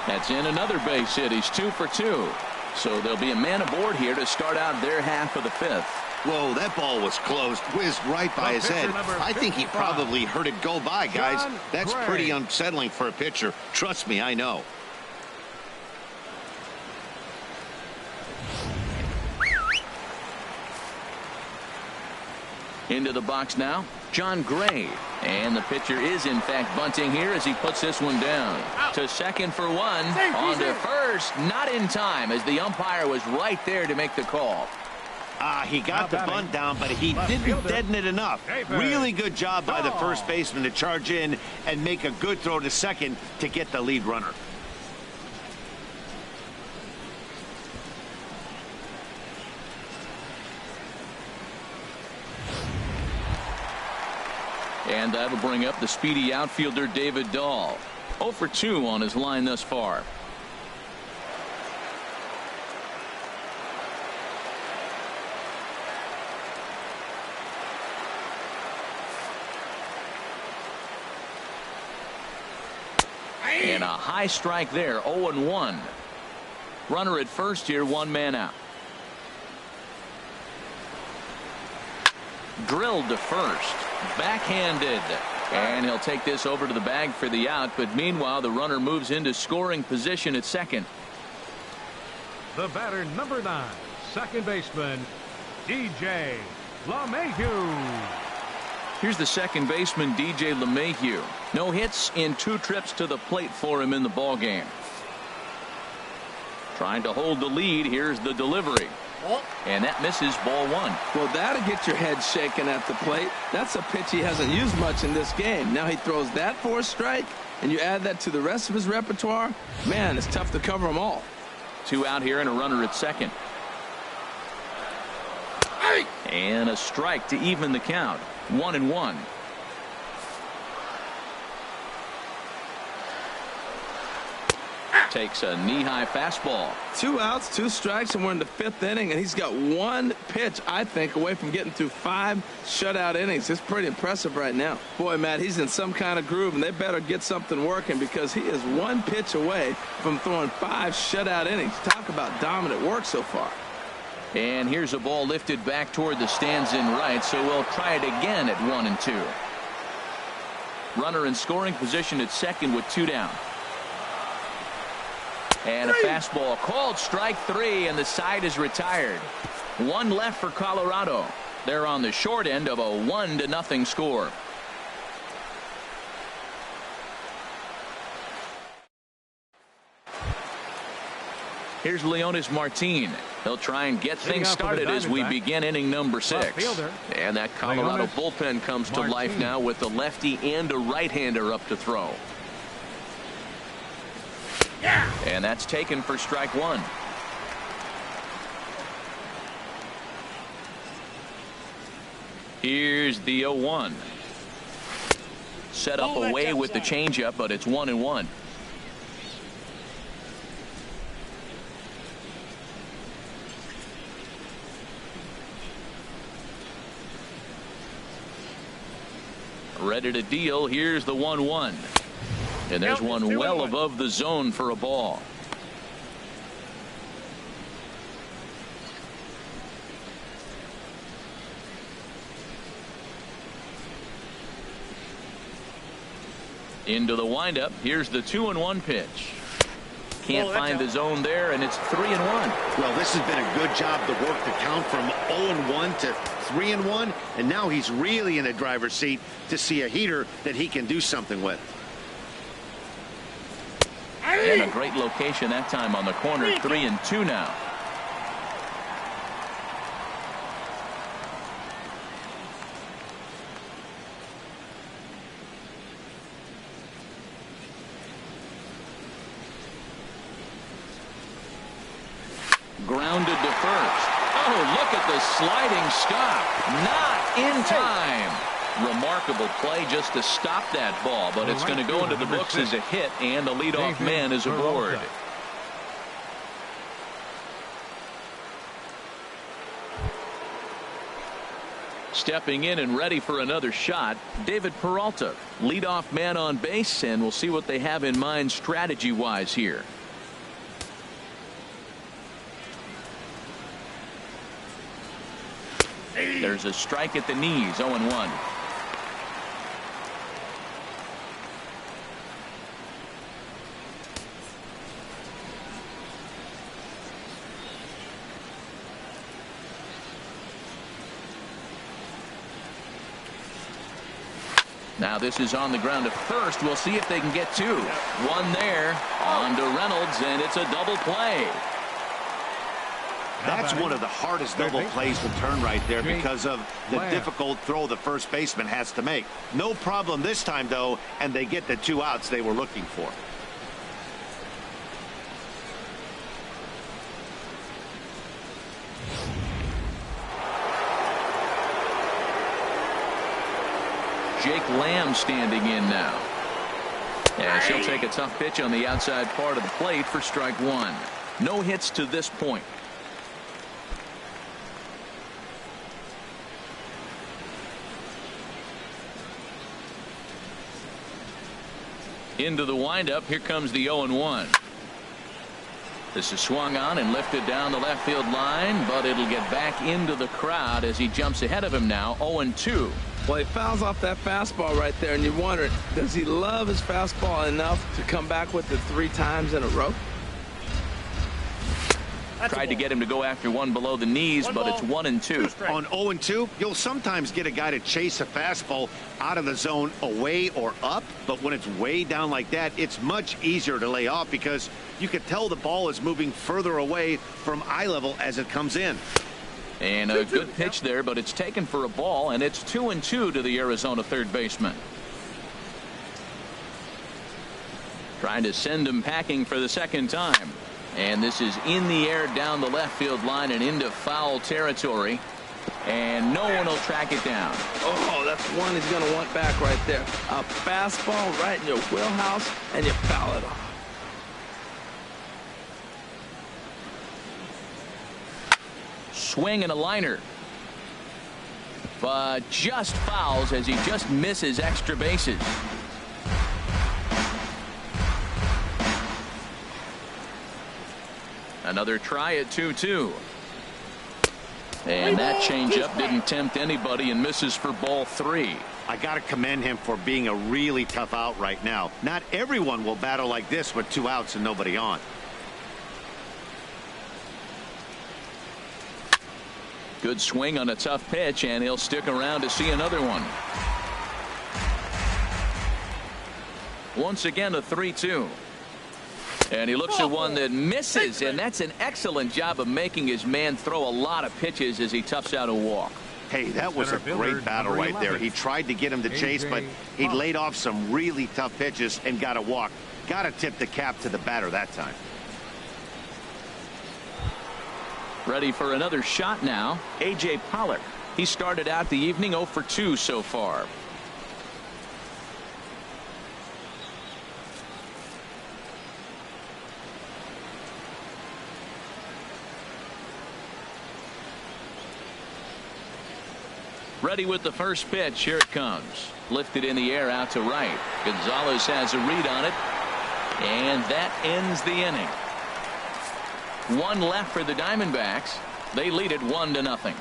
That's in another base hit. He's 2 for 2. So there'll be a man aboard here to start out their half of the fifth. Whoa, that ball was close, whizzed right by his head. I think he probably heard it go by, guys. That's pretty unsettling for a pitcher. Trust me, I know. Into the box now, John Gray. And the pitcher is, in fact, bunting here as he puts this one down. To second for one. On to first. Not in time as the umpire was right there to make the call. He got the bunt down, but he didn't deaden it enough. Really good job by the first baseman to charge in and make a good throw to second to get the lead runner. And that'll bring up the speedy outfielder David Dahl. 0 for 2 on his line thus far. And a high strike there, 0-1. Runner at first here, one man out. Drilled to first. Backhanded. And he'll take this over to the bag for the out. But meanwhile, the runner moves into scoring position at second. The batter, number 9, second baseman, DJ LeMahieu. Here's the second baseman, DJ LeMahieu. No hits in 2 trips to the plate for him in the ballgame. Trying to hold the lead. Here's the delivery. And that misses, ball 1. Well, that'll get your head shaken at the plate. That's a pitch he hasn't used much in this game. Now he throws that for a strike, and you add that to the rest of his repertoire. Man, it's tough to cover them all. 2 out here and a runner at second. And a strike to even the count. 1-1. Takes a knee-high fastball. 2 outs, 2 strikes, and we're in the 5th inning, and he's got 1 pitch, I think, away from getting through 5 shutout innings. It's pretty impressive right now. Boy, Matt, he's in some kind of groove, and they better get something working because he is 1 pitch away from throwing 5 shutout innings. Talk about dominant work so far. And here's a ball lifted back toward the stands in right, so we'll try it again at 1-2. Runner in scoring position at second with 2 down. And a fastball called strike 3, and the side is retired. 1 left for Colorado. They're on the short end of a 1-0 score. Here's Leonis Martin. He'll try and get things started as we begin inning number 6. And that Colorado bullpen comes to life now with a lefty and a right-hander up to throw. And that's taken for strike 1. Here's the 0-1. Set up away with the changeup, but it's 1-1. Ready to deal. Here's the 1-1. And there's one well above the zone for a ball. Into the windup. Here's the 2-1 pitch. Can't find the zone there, and it's 3-1. Well, this has been a good job to work the count from 0-1 to 3-1, and now he's really in the driver's seat to see a heater that he can do something with. And a great location that time on the corner. 3-2 now. Grounded to first. Oh, look at the sliding stop. Not in time. Remarkable play just to stop that ball, but it's going to go into the books as a hit, and the leadoff man is aboard. Stepping in and ready for another shot, David Peralta, leadoff man on base, and we'll see what they have in mind strategy-wise here. There's a strike at the knees, 0-1. Now this is on the ground at first. We'll see if they can get two. One there on to Reynolds, and it's a double play. That's one of the hardest double plays to turn right there because of the difficult throw the first baseman has to make. No problem this time, though, and they get the 2 outs they were looking for. Jake Lamb standing in now. And she'll take a tough pitch on the outside part of the plate for strike one. No hits to this point. Into the windup. Here comes the 0-1. This is swung on and lifted down the left field line, but it'll get back into the crowd as he jumps ahead of him now. 0-2. Well, he fouls off that fastball right there, and you wonder, does he love his fastball enough to come back with it 3 times in a row? Tried to get him to go after one below the knees, but it's 1-2. On 0-2, you'll sometimes get a guy to chase a fastball out of the zone away or up, but when it's way down like that, it's much easier to lay off because you can tell the ball is moving further away from eye level as it comes in. And a good pitch there, but it's taken for a ball, and it's 2-2 to the Arizona third baseman. Trying to send him packing for the second time. And this is in the air down the left field line and into foul territory. And no one will track it down. Oh, that's one he's going to want back right there. A fastball right in your wheelhouse, and you foul it off. Swing and a liner. But just fouls as he just misses extra bases. Another try at 2-2. And that changeup didn't tempt anybody and misses for ball 3. I got to commend him for being a really tough out right now. Not everyone will battle like this with 2 outs and nobody on. Good swing on a tough pitch, and he'll stick around to see another one. Once again, a 3-2. And he looks at one that misses, and that's an excellent job of making his man throw a lot of pitches as he toughs out a walk. Hey, that was a great battle right there. He tried to get him to chase, but he laid off some really tough pitches and got a walk. Got to tip the cap to the batter that time. Ready for another shot now. A.J. Pollock. He started out the evening 0 for 2 so far. Ready with the first pitch. Here it comes. Lifted in the air out to right. Gonzalez has a read on it. And that ends the inning. One left for the Diamondbacks. They lead it 1-0.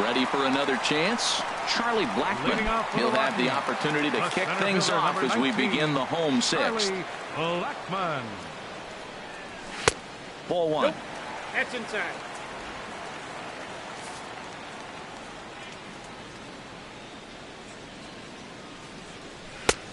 Ready for another chance. Charlie Blackmon. He'll have the opportunity to kick things off as we begin the home sixth. Blackmon. Ball 1. Nope. That's inside.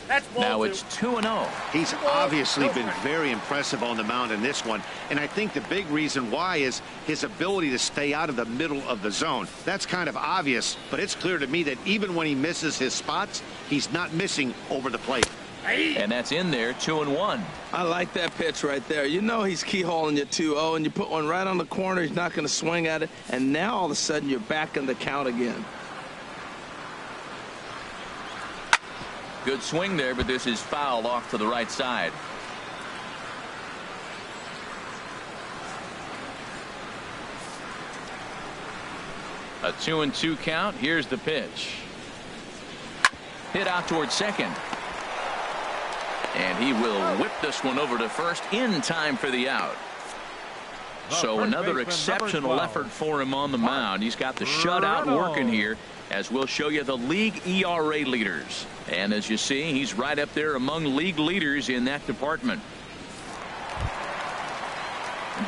That's ball Now 2. it's 2-0. He's obviously been very impressive on the mound in this one, and I think the big reason why is his ability to stay out of the middle of the zone. That's kind of obvious, but it's clear to me that even when he misses his spots, he's not missing over the plate. And that's in there, 2-1. I like that pitch right there. You know he's keyholing you 2-0, and you put one right on the corner. He's not going to swing at it, and now all of a sudden you're back in the count again. Good swing there, but this is foul off to the right side. A 2-2 count. Here's the pitch. Hit out towards second. And he will whip this one over to first in time for the out. So another exceptional effort for him on the mound. He's got the shutout working here, as we'll show you the league ERA leaders. And as you see, he's right up there among league leaders in that department.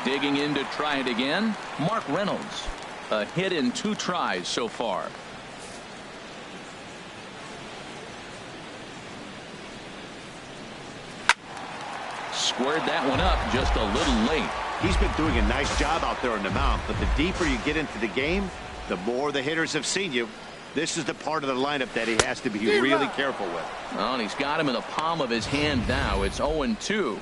Digging in to try it again, Mark Reynolds. A hit in 2 tries so far. Squared that one up just a little late. He's been doing a nice job out there on the mound, but the deeper you get into the game, the more the hitters have seen you. This is the part of the lineup that he has to be really careful with. Well, he's got him in the palm of his hand now. It's 0-2.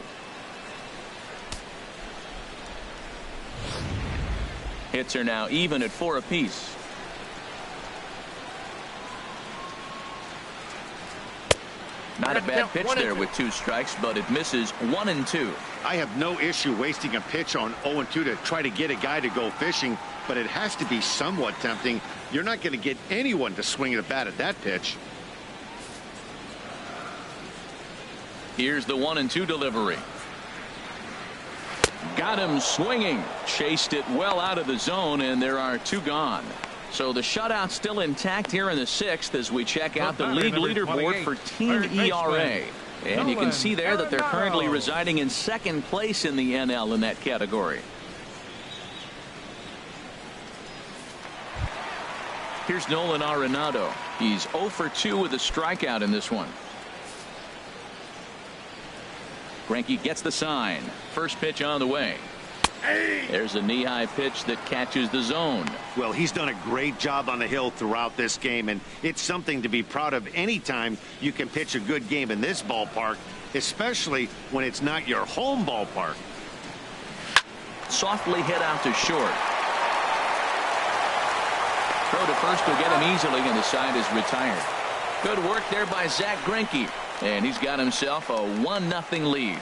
Hits are now even at 4 apiece. Not a bad pitch there with 2 strikes, but it misses 1-2. I have no issue wasting a pitch on 0-2 to try to get a guy to go fishing, but it has to be somewhat tempting. You're not going to get anyone to swing a bat at that pitch. Here's the 1-2 delivery. Got him swinging. Chased it well out of the zone, and there are 2 gone. So the shutout still intact here in the 6th as we check out the league leaderboard for team ERA. And you can see there that they're currently residing in 2nd place in the NL in that category. Here's Nolan Arenado. He's 0 for 2 with a strikeout in this one. Greinke gets the sign. First pitch on the way. There's a knee-high pitch that catches the zone. Well, he's done a great job on the hill throughout this game, and it's something to be proud of anytime you can pitch a good game in this ballpark, especially when it's not your home ballpark. Softly hit out to short. Throw to first will get him easily, and the side is retired. Good work there by Zach Greinke, and he's got himself a 1-0 lead.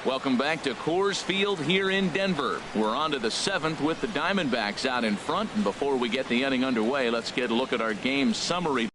Welcome back to Coors Field here in Denver. We're on to the 7th with the Diamondbacks out in front. And before we get the inning underway, let's get a look at our game summary.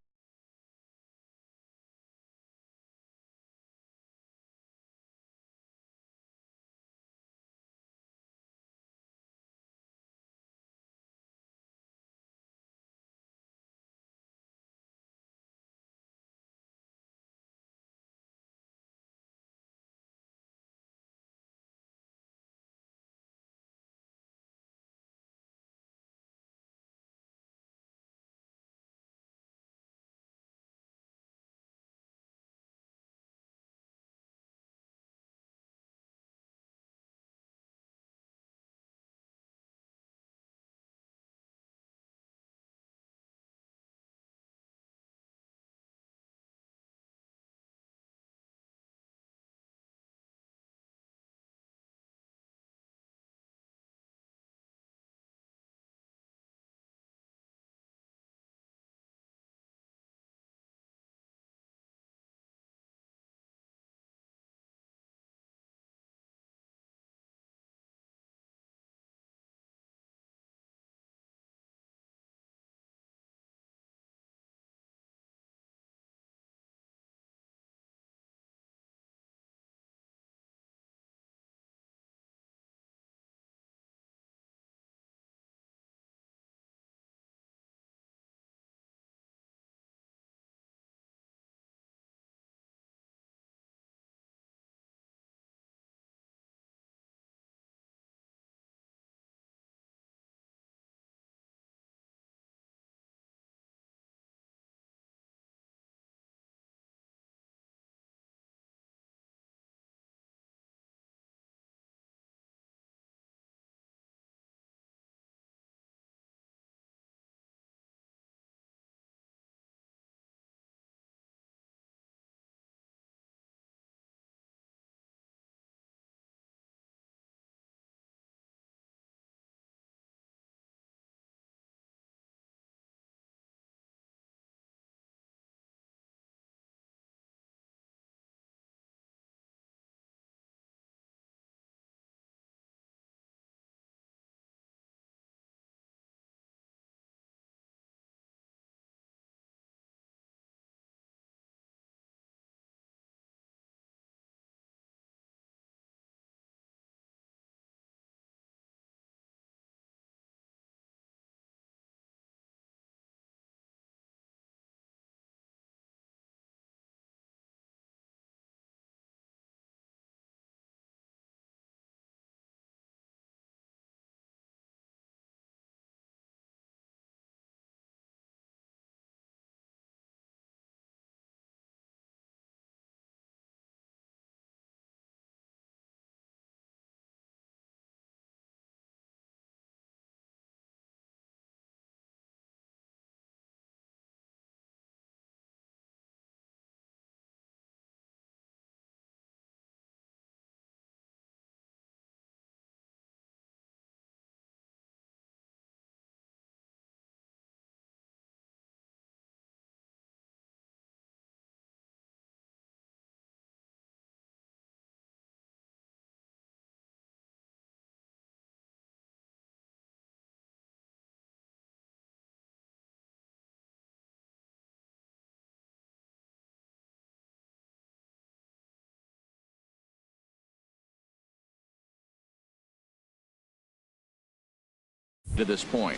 to this point.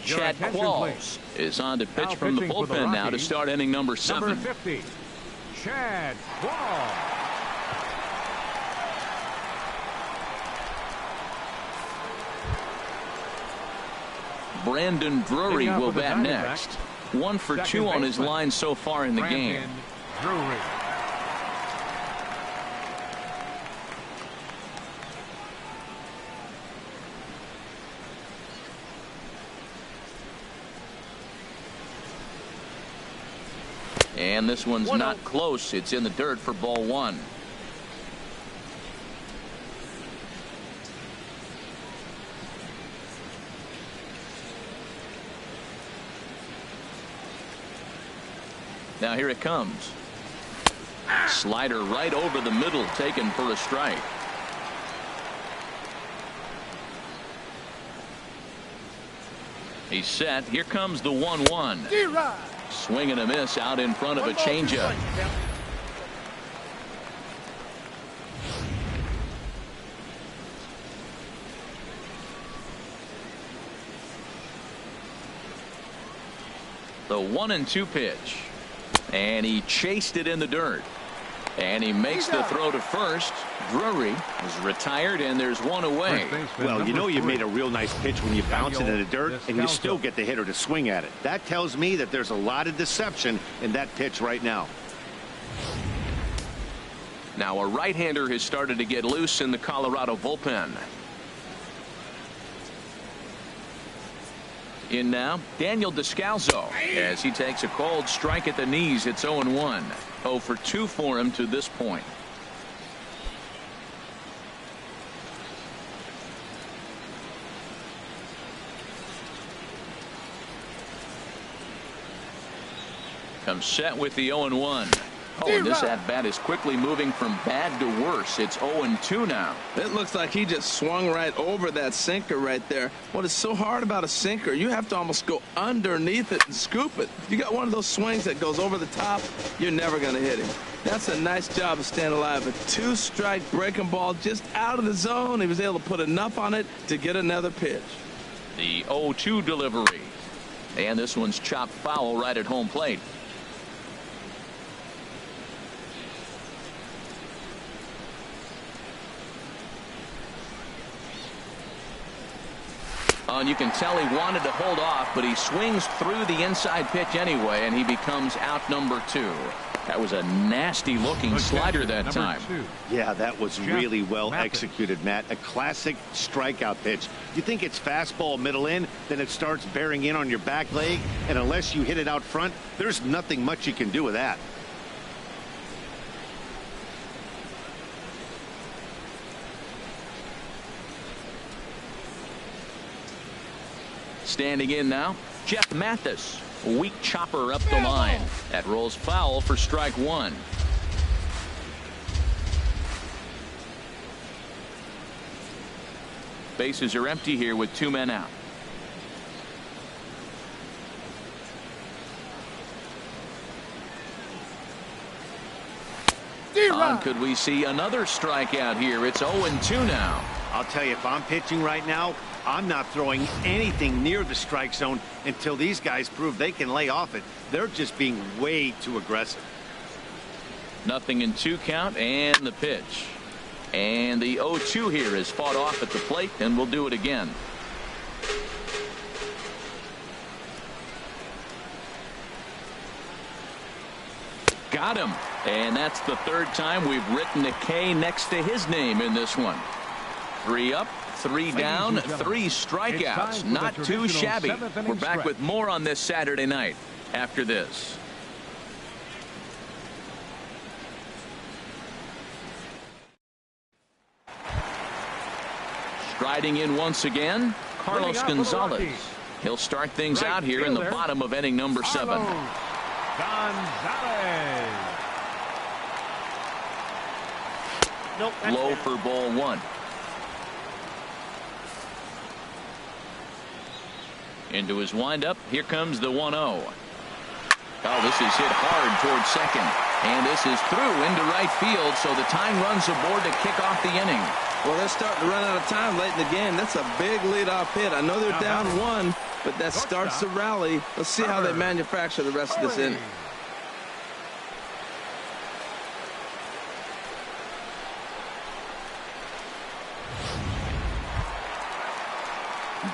Your Chad attention, Qualls please. is on to pitch Now from the pitching for the bullpen now to Rockies, start inning number 7. Number 50, Chad Qualls. Brandon Drury Hitting out will for the bat Diamondbacks. next. 1 for 2 on his baseman, line so far in the game. Brandon Drury. And this one's not close. It's in the dirt for ball 1. Now here it comes. Slider right over the middle, taken for a strike. He's set. Here comes the 1-1. Swing and a miss out in front of a changeup. The 1-2 pitch. And he chased it in the dirt. And he makes the throw to first. Drury is retired, and there's one away. Well, you know you made a real nice pitch when you bounce it in the dirt and you still get the hitter to swing at it. That tells me that there's a lot of deception in that pitch right now. Now a right-hander has started to get loose in the Colorado bullpen. In now, Daniel Descalso as he takes a cold strike at the knees. It's 0-1. 0 for 2 for him to this point. Comes set with the 0-1. Oh, and this at-bat is quickly moving from bad to worse. It's 0-2 now. It looks like he just swung right over that sinker right there. What is so hard about a sinker, you have to almost go underneath it and scoop it. If you got one of those swings that goes over the top, you're never going to hit him. That's a nice job of staying alive. A 2-strike breaking ball just out of the zone. He was able to put enough on it to get another pitch. The 0-2 delivery. And this one's chopped foul right at home plate. And you can tell he wanted to hold off, but he swings through the inside pitch anyway, and he becomes out number 2. That was a nasty looking slider that time. Yeah, that was really well executed, Matt. A classic strikeout pitch. You think it's fastball middle in, then it starts bearing in on your back leg, and unless you hit it out front, there's nothing much you can do with that. Standing in now, Jeff Mathis. A weak chopper up the line. That rolls foul for strike 1. Bases are empty here with 2 men out. Could we see another strikeout here? It's 0-2 now. I'll tell you, if I'm pitching right now, I'm not throwing anything near the strike zone until these guys prove they can lay off it. They're just being way too aggressive. Nothing in 2 count, and the pitch. And the 0-2 here is fought off at the plate, and we'll do it again. Got him. And that's the 3rd time we've written a K next to his name in this one. 3 up, 3 down, 3 strikeouts. Not too shabby. We're back with more on this Saturday night after this. Striding in once again, Carlos Gonzalez. He'll start things out here in the bottom of inning number 7. Gonzalez. Low for ball 1. Into his windup. Here comes the 1-0. Oh, this is hit hard towards second. And this is through into right field, so the tying run's aboard to kick off the inning. Well, they're starting to run out of time late in the game. That's a big leadoff hit. I know they're down 1, but that starts the rally. Let's see how they manufacture the rest of this inning.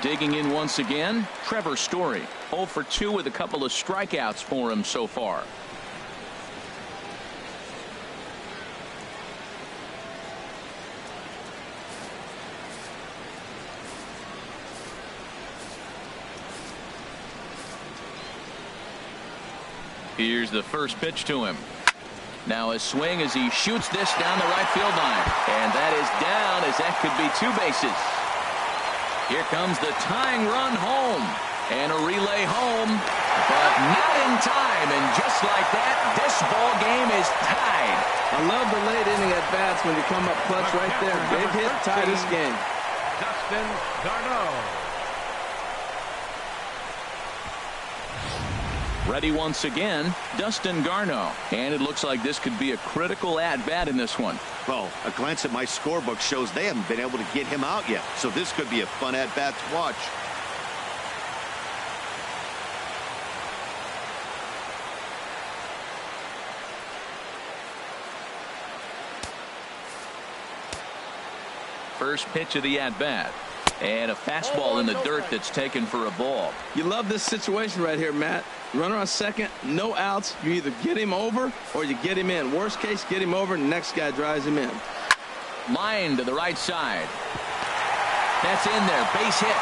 Digging in once again, Trevor Story. 0 for 2 with a couple of strikeouts for him so far. Here's the first pitch to him. Now a swing as he shoots this down the right field line. And that is down, as that could be 2 bases. Here comes the tying run home. And a relay home, but not in time. And just like that, this ball game is tied. I love the late inning at bats when you come up clutch right there. Big hit, tie this game. Dustin Garneau. Ready once again, Dustin Garneau. And it looks like this could be a critical at-bat in this one. Well, a glance at my scorebook shows they haven't been able to get him out yet. So this could be a fun at-bat to watch. First pitch of the at-bat. And a fastball in the dirt that's taken for a ball. You love this situation right here, Matt. Runner on second, no outs. You either get him over or you get him in. Worst case, get him over, and the next guy drives him in. Line to the right side. That's in there. Base hit.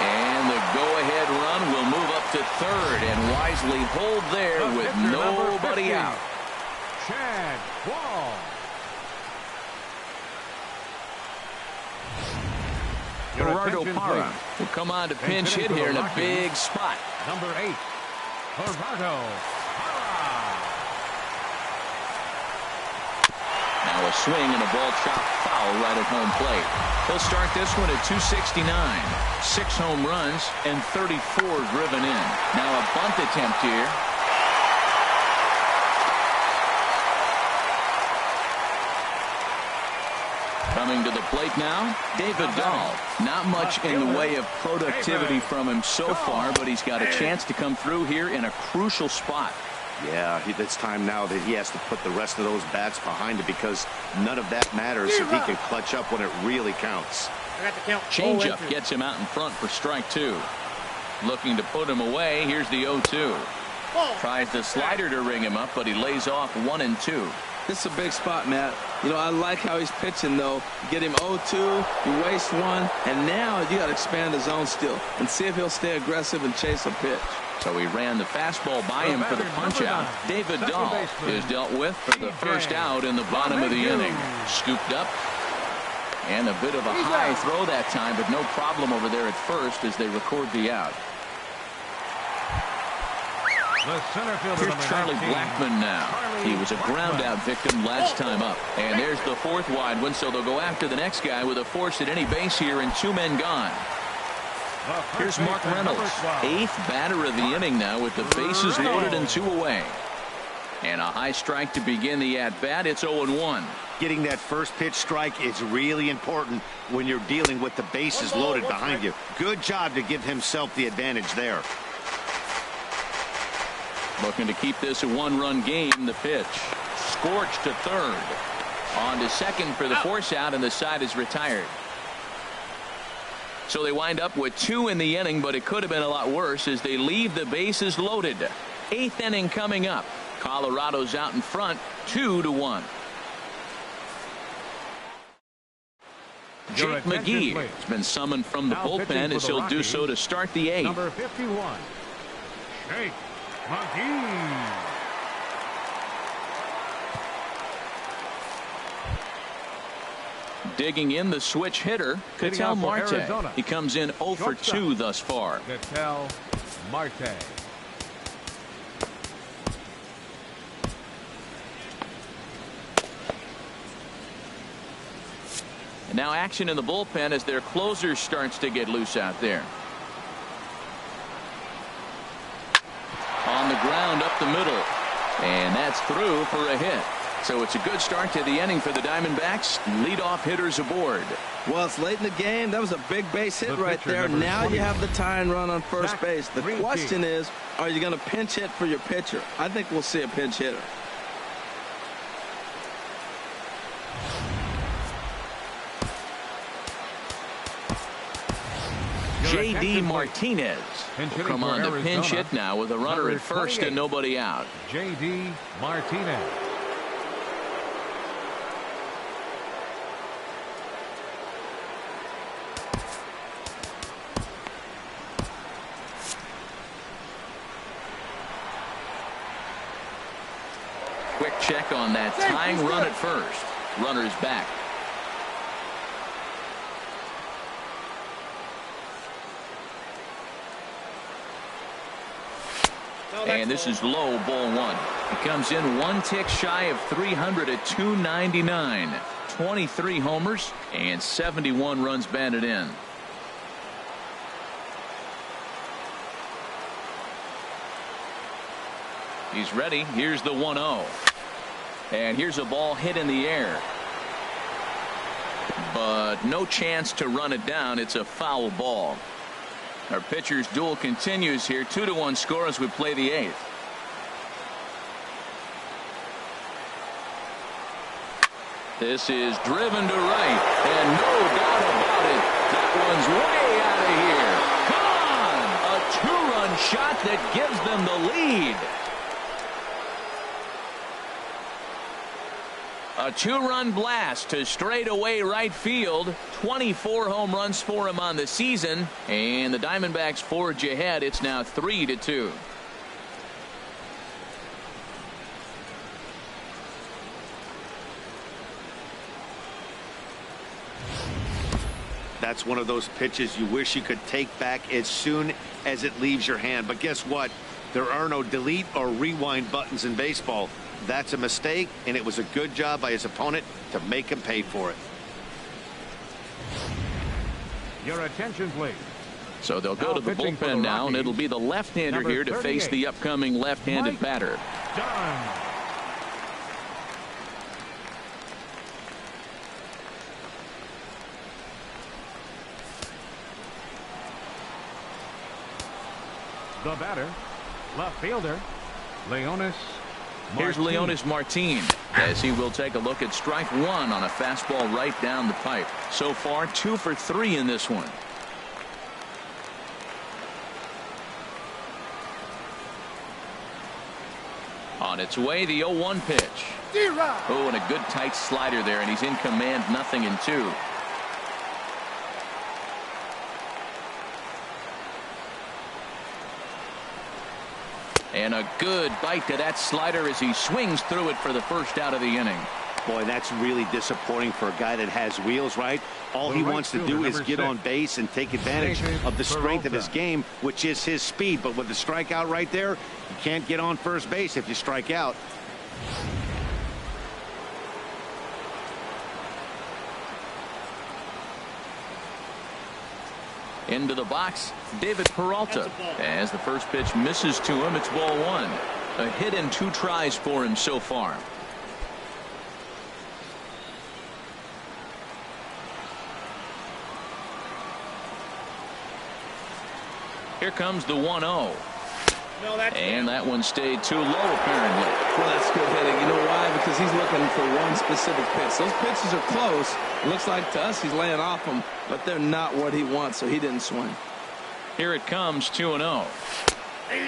And the go-ahead run will move up to third and wisely hold there with nobody out. Chad Wall. Gerardo Parra will come on to pinch hit here in a big spot. Number 8, Gerardo Parra. Now a swing and a ball chopped foul right at home plate. He'll start this one at 269. 6 home runs and 34 driven in. Now a bunt attempt here. Coming to the plate now, David Dahl. Not much in the way of productivity from him so far, but he's got a chance to come through here in a crucial spot. Yeah, it's time now that he has to put the rest of those bats behind it, because none of that matters if he can clutch up when it really counts. Changeup gets him out in front for strike 2. Looking to put him away. Here's the 0-2. Tries the slider to ring him up, but he lays off 1 and 2. This is a big spot, Matt. You know, I like how he's pitching, though. You get him 0-2, you waste 1, and now you got to expand the zone still and see if he'll stay aggressive and chase a pitch. So he ran the fastball by him for the punch-out. David Dahl is dealt with for the first out in the bottom of the inning. Scooped up. And a bit of a high throw that time, but no problem over there at first as they record the out. The center fielder, here's Charlie Blackmon now. He was a ground-out victim last time up. And there's the 4th wide one, so they'll go after the next guy with a force at any base here and 2 men gone. Here's Mark Reynolds, 8th batter of the inning now with the bases loaded and 2 away. And a high strike to begin the at-bat. It's 0-1. Getting that first pitch strike is really important when you're dealing with the bases loaded behind you. Good job to give himself the advantage there. Looking to keep this a 1-run game. The pitch. Scorched to third. On to second for the force out, and the side is retired. So they wind up with 2 in the inning, but it could have been a lot worse as they leave the bases loaded. 8th inning coming up. Colorado's out in front, 2-1. Jake McGee has been summoned from the bullpen as he'll do so to start the 8th. Number 51, Jake McGee. Digging in the switch hitter, Ketel Marte. He comes in 0 for 2 thus far. Ketel Marte. And now action in the bullpen as their closer starts to get loose out there. On the ground up the middle. gets through for a hit. So it's a good start to the inning for the Diamondbacks. Leadoff hitters aboard. Well, it's late in the game. That was a big base hit right there. Now you have the tying run on first base. The question is, are you going to pinch hit for your pitcher? I think we'll see a pinch hitter. J.D. Martinez will come on to pinch hit now with a runner at first and nobody out. J.D. Martinez. Quick check on that tying run at first. Runner's back. And this is low, ball one. He comes in one tick shy of 300 at 299. 23 homers and 71 runs batted in. He's ready. Here's the 1-0. And here's a ball hit in the air. But no chance to run it down. It's a foul ball. Our pitcher's duel continues here. 2-1 score as we play the eighth. This is driven to right, and no doubt about it, that one's way out of here. Come on! A two-run shot that gives them the lead. A two-run blast to straightaway right field. 24 home runs for him on the season, and the Diamondbacks forge ahead. It's now 3-2. That's one of those pitches you wish you could take back as soon as it leaves your hand. But guess what? There are no delete or rewind buttons in baseball. That's a mistake, and it was a good job by his opponent to make him pay for it. Your attention, please. So they'll go to the bullpen now, and it'll be the left-hander here to face the upcoming left-handed batter. Done. The batter, left fielder, Leonis. Here's Leonis Martin as he will take a look at strike one on a fastball right down the pipe. So far 2 for 3 in this one. On its way, the 0-1 pitch. Oh, and a good tight slider there, and he's in command, 0-2. And a good bite to that slider as he swings through it for the first out of the inning. Boy, that's really disappointing for a guy that has wheels, right? All he wants to do is get on base and take advantage of the strength of his game, which is his speed. But with the strikeout right there, you can't get on first base if you strike out. Into the box, David Peralta. As the first pitch misses to him, it's ball one. A hit and 2 tries for him so far. Here comes the 1-0. And that one stayed too low, apparently. Well, that's good hitting. You know why? Because he's looking for one specific pitch. Those pitches are close. It looks like to us he's laying off them, but they're not what he wants, so he didn't swing. Here it comes, 2-0.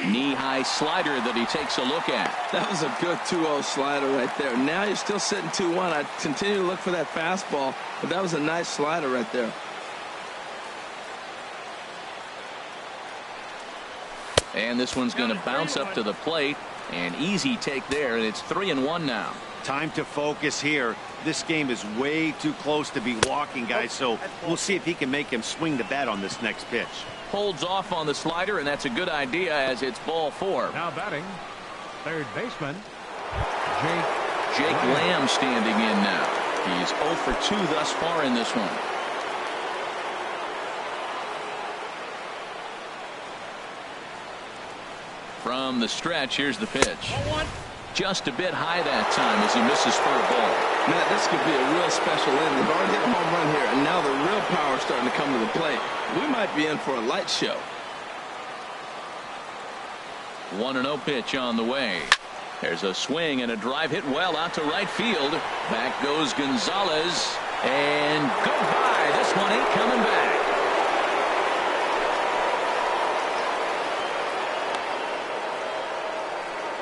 Knee-high slider that he takes a look at. That was a good 2-0 slider right there. Now you're still sitting 2-1. I continue to look for that fastball, but that was a nice slider right there. And this one's going to bounce up to the plate. An easy take there, and it's 3-1 now. Time to focus here. This game is way too close to be walking, guys, so we'll see if he can make him swing the bat on this next pitch. Holds off on the slider, and that's a good idea as it's ball 4. Now batting, third baseman, Jake Lamb standing in now. He's 0 for 2 thus far in this one. From the stretch, here's the pitch. just a bit high that time as he misses for a ball. Matt, this could be a real special inning. They've already hit a home run here, and now the real power is starting to come to the plate. We might be in for a light show. 1-0 pitch on the way. There's a swing and a drive hit well out to right field. Back goes Gonzalez. And goodbye. This one ain't coming back.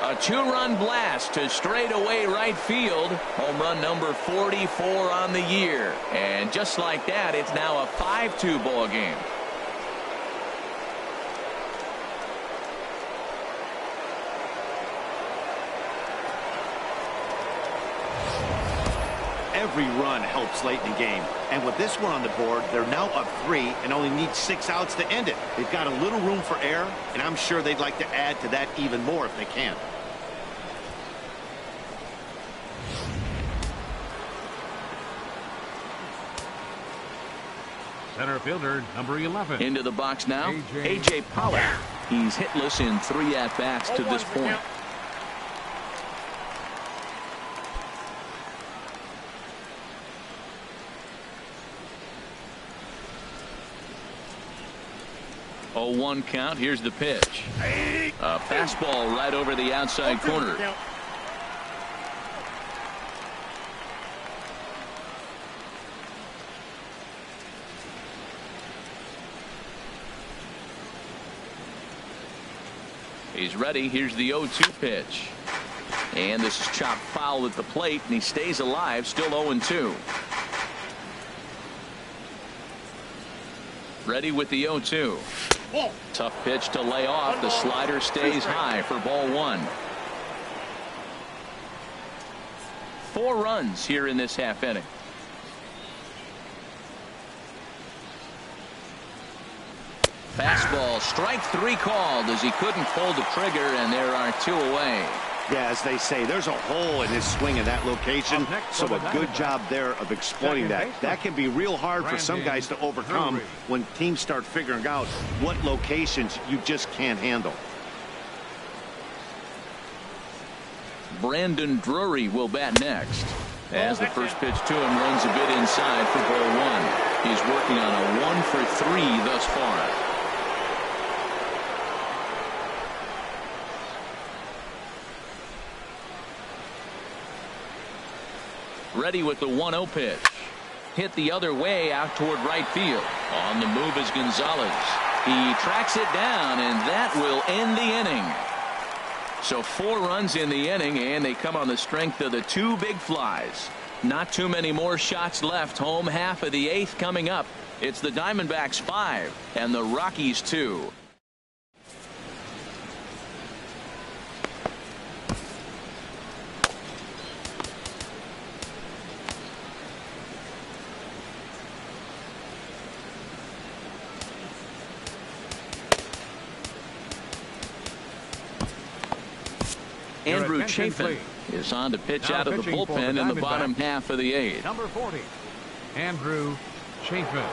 A 2-run blast to straightaway right field. Home run number 44 on the year. And just like that, it's now a 5-2 ball game. Every run helps late in the game. And with this one on the board, they're now up 3 and only need 6 outs to end it. They've got a little room for error, and I'm sure they'd like to add to that even more if they can. Center fielder, number 11. Into the box now, A.J. Pollock. He's hitless in 3 at-bats to this point. Oh, 1 count. Here's the pitch. A fastball right over the outside corner. He's ready. Here's the 0-2 pitch. And this is chopped foul at the plate, and he stays alive, still 0-2. Ready with the 0-2. Tough pitch to lay off. The slider stays high for ball 1. 4 runs here in this half inning. Fastball, strike 3 called as he couldn't pull the trigger, and there are 2 away. Yeah, as they say, there's a hole in his swing in that location, so a good job there of exploiting that. That can be real hard for some guys to overcome when teams start figuring out what locations you just can't handle. Brandon Drury will bat next. As the first pitch to him runs a bit inside for ball 1. He's working on a 1 for 3 thus far. Ready with the 1-0 pitch. Hit the other way out toward right field. On the move is Gonzalez. He tracks it down, and that will end the inning. So 4 runs in the inning, and they come on the strength of the 2 big flies. Not too many more shots left. Home half of the 8th coming up. It's the Diamondbacks 5 and the Rockies 2. Andrew Chafin is on to pitch out of the bullpen in the bottom half of the 8th. Number 40, Andrew Chafin.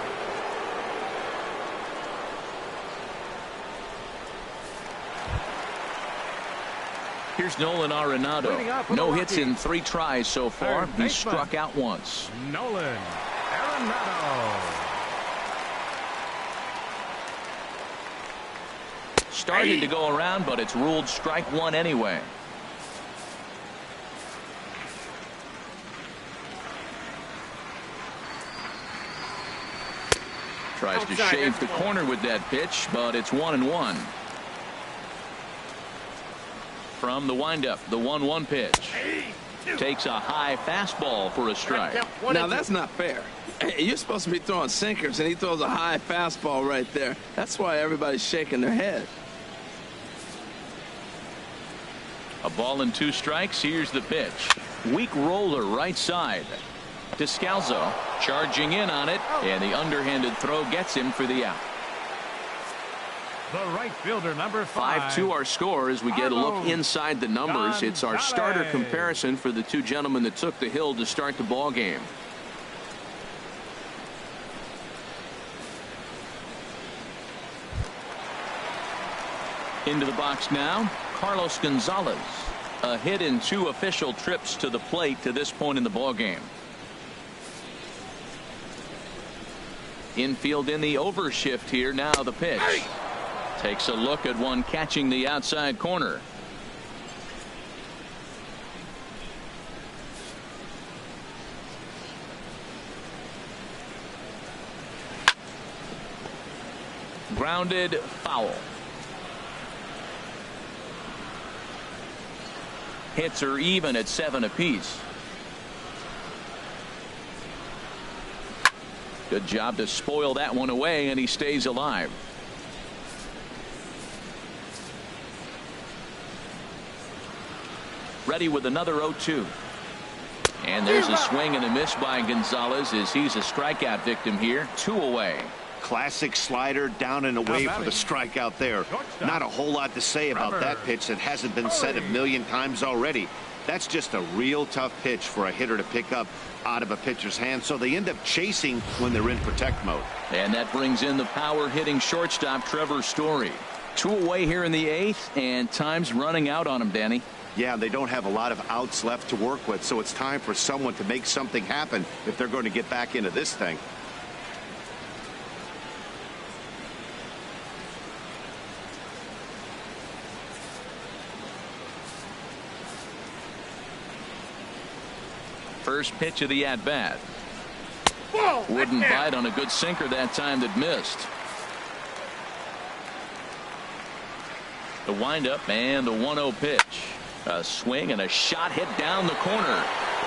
Here's Nolan Arenado. No hits in 3 tries so far. He's struck out once. Nolan Arenado. Started to go around, but it's ruled strike 1 anyway. Tries to shave the corner with that pitch, but it's 1-1. From the windup, the 1-1 pitch. Takes a high fastball for a strike. Now that's not fair. You're supposed to be throwing sinkers, and he throws a high fastball right there. That's why everybody's shaking their head. A ball and 2 strikes. Here's the pitch. Weak roller right side. Descalzo charging in on it, and the underhanded throw gets him for the out. The right fielder, number 5. 5-2 our score as we get a look inside the numbers. It's our starter comparison for the 2 gentlemen that took the hill to start the ball game. Into the box now, Carlos Gonzalez. a hit in 2 official trips to the plate to this point in the ball game. Infield in the overshift here. Now the pitch. Takes a look at one catching the outside corner. Grounded, foul. Hits are even at 7 apiece. Good job to spoil that one away, and he stays alive. Ready with another 0-2. And there's a swing and a miss by Gonzalez as he's a strikeout victim here. 2 away. Classic slider down and away for the strikeout there. Not a whole lot to say about that pitch that hasn't been said a million times already. That's just a real tough pitch for a hitter to pick up out of a pitcher's hand, so they end up chasing when they're in protect mode. And that brings in the power hitting shortstop Trevor Story. 2 away here in the 8th, and time's running out on him, Danny. Yeah, they don't have a lot of outs left to work with, so it's time for someone to make something happen if they're going to get back into this thing. First pitch of the at-bat. Wouldn't bite on a good sinker that time that missed. The windup and the 1-0 pitch. A swing and a shot hit down the corner.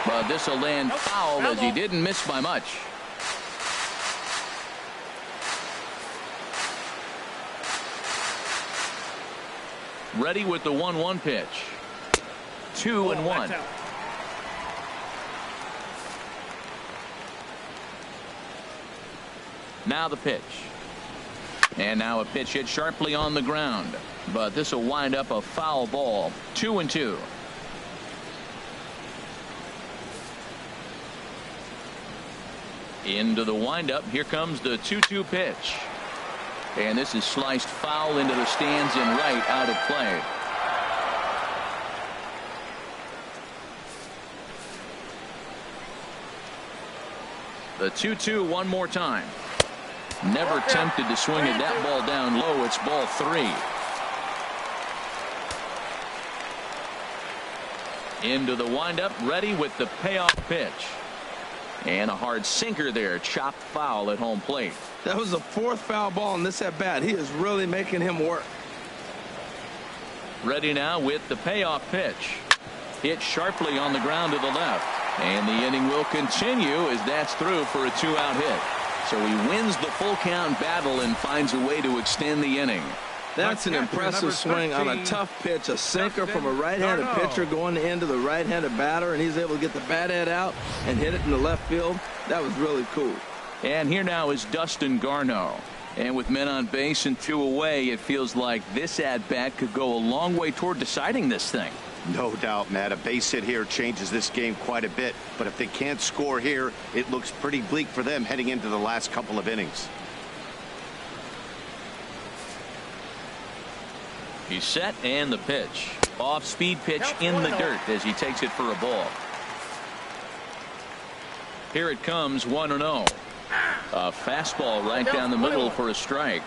But this will land foul as he didn't miss by much. Ready with the 1-1 pitch. 2-1. Now the pitch. And now a pitch hit sharply on the ground. But this will wind up a foul ball. 2-2. Into the windup. Here comes the 2-2 pitch. And this is sliced foul into the stands and right, out of play. The 2-2 one more time. Never tempted to swing it. That ball down low. It's ball 3. Into the windup, ready with the payoff pitch. And a hard sinker there. Chopped foul at home plate. That was the 4th foul ball in this at bat. He is really making him work. Ready now with the payoff pitch. Hit sharply on the ground to the left. And the inning will continue as that's through for a 2-out hit. So he wins the full count battle and finds a way to extend the inning. That's an impressive swing on a tough pitch. A sinker from a right-handed pitcher going into the right-handed batter, and he's able to get the bat head out and hit it in the left field. That was really cool. And here now is Dustin Garneau. And with men on base and 2 away, it feels like this at-bat could go a long way toward deciding this thing. No doubt, Matt. A base hit here changes this game quite a bit. But if they can't score here, it looks pretty bleak for them heading into the last couple of innings. He's set, and the pitch. Off-speed pitch in the dirt as he takes it for a ball. Here it comes, 1-0. A fastball right down the middle for a strike.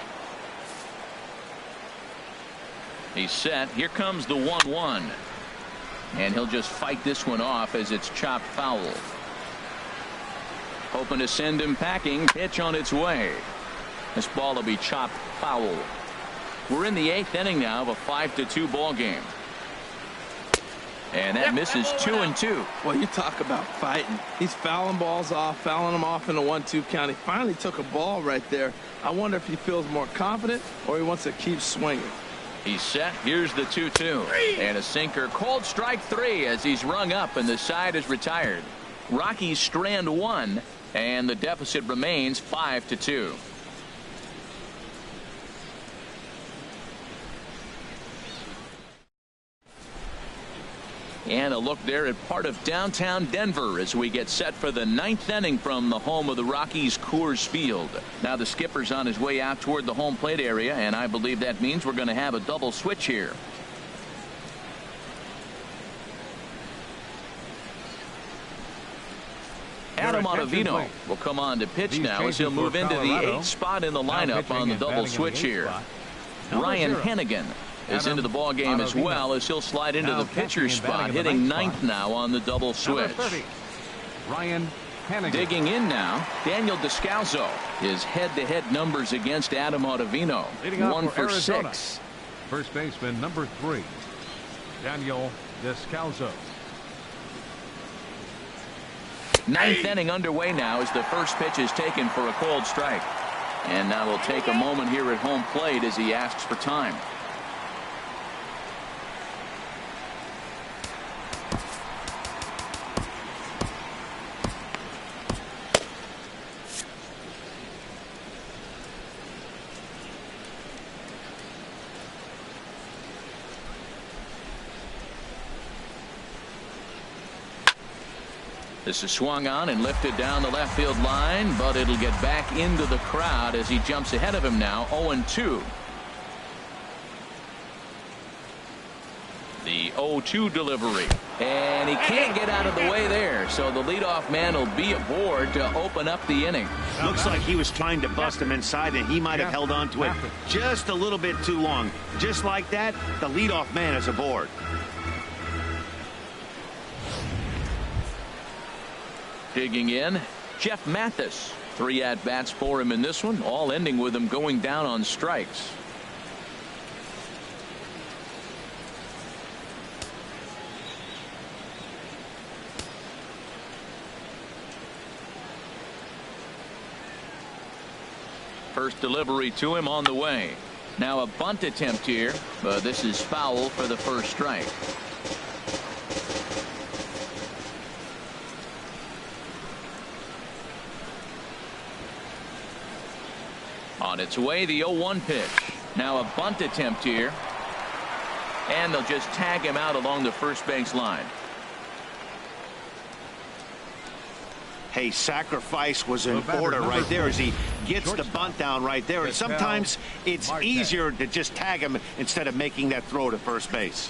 He's set. Here comes the 1-1. And he'll just fight this one off as it's chopped foul. Hoping to send him packing. Pitch on its way. This ball will be chopped foul. We're in the 8th inning now of a 5-2 ball game. And that misses 2-2. Well, you talk about fighting. He's fouling balls off, fouling them off in a 1-2 count. He finally took a ball right there. I wonder if he feels more confident or he wants to keep swinging. He's set. Here's the 2-2. And a sinker called strike 3 as he's rung up and the side is retired. Rockies strand 1 and the deficit remains 5-2. And a look there at part of downtown Denver as we get set for the 9th inning from the home of the Rockies, Coors Field. Now the skipper's on his way out toward the home plate area, and I believe that means we're going to have a double switch here. Adam attention, Ottavino please. will come on to pitch He's now as he'll changing move for into the Colorado. 8th spot in the Now lineup pitching on the and double batting in the switch 8th here. spot. Number Ryan 0. Hennigan is Adam into the ball game as Ottavino. well as he'll slide into Now the pitcher catching and batting spot, in the hitting 9th ninth spot. now on the double Number switch. 30, Ryan Hennigan. Digging in now, Daniel Descalzo. His head-to-head numbers against Adam Ottavino. Leading off 1 for for Arizona. 6. First baseman number 3, Daniel Descalzo. 9th inning underway now as the first pitch is taken for a cold strike. And now we'll take a moment here at home plate as he asks for time. This is swung on and lifted down the left field line, but it'll get back into the crowd as he jumps ahead of him now, 0-2. The 0-2 delivery, and he can't get out of the way there, so the leadoff man will be aboard to open up the inning. Looks like he was trying to bust him inside, and he might have held on to it just a little bit too long. Just like that, the leadoff man is aboard. Digging in, Jeff Mathis. 3 at-bats for him in this one, all ending with him going down on strikes. First delivery to him on the way. Now a bunt attempt here, but this is foul for the first strike. On its way, the 0-1 pitch. Now a bunt attempt here. And they'll just tag him out along the first base line. Hey, sacrifice was in order right there as he gets the bunt down right there. And sometimes it's easier to just tag him instead of making that throw to first base.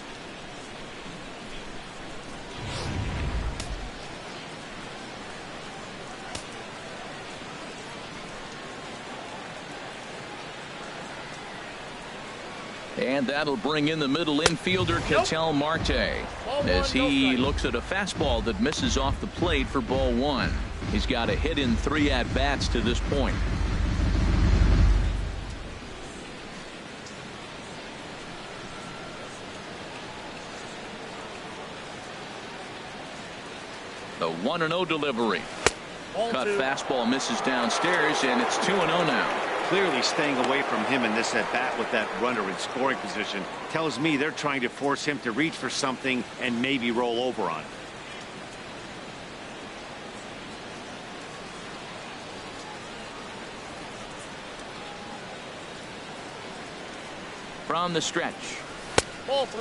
And that'll bring in the middle infielder, Ketel Marte, as he looks at a fastball that misses off the plate for ball 1. He's got a hit in 3 at-bats to this point. The 1-0 delivery. Cut fastball misses downstairs, and it's 2-0 now. Clearly staying away from him in this at-bat with that runner in scoring position tells me they're trying to force him to reach for something and maybe roll over on it. From the stretch.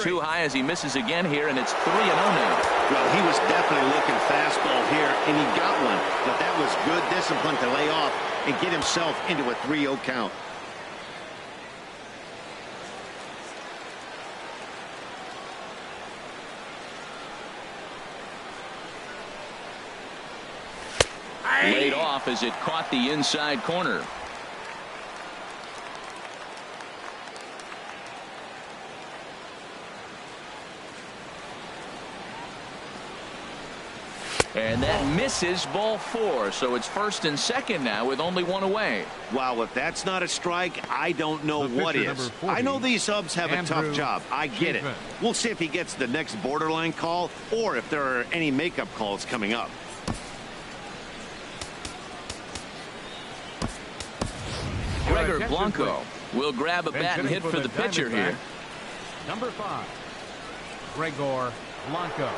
Too high as he misses again here, and it's 3-0 now. Well, he was definitely looking fastball here, and he got one. But that was good discipline to lay off and get himself into a 3-0 count. Laid off as it caught the inside corner. And that misses ball 4. So it's first and second now with only 1 away. Wow, if that's not a strike, I don't know what is. I know these subs have a tough job. I get it. We'll see if he gets the next borderline call or if there are any makeup calls coming up. Gregor Blanco will grab a bat and hit for the pitcher here. Number 5, Gregor Blanco.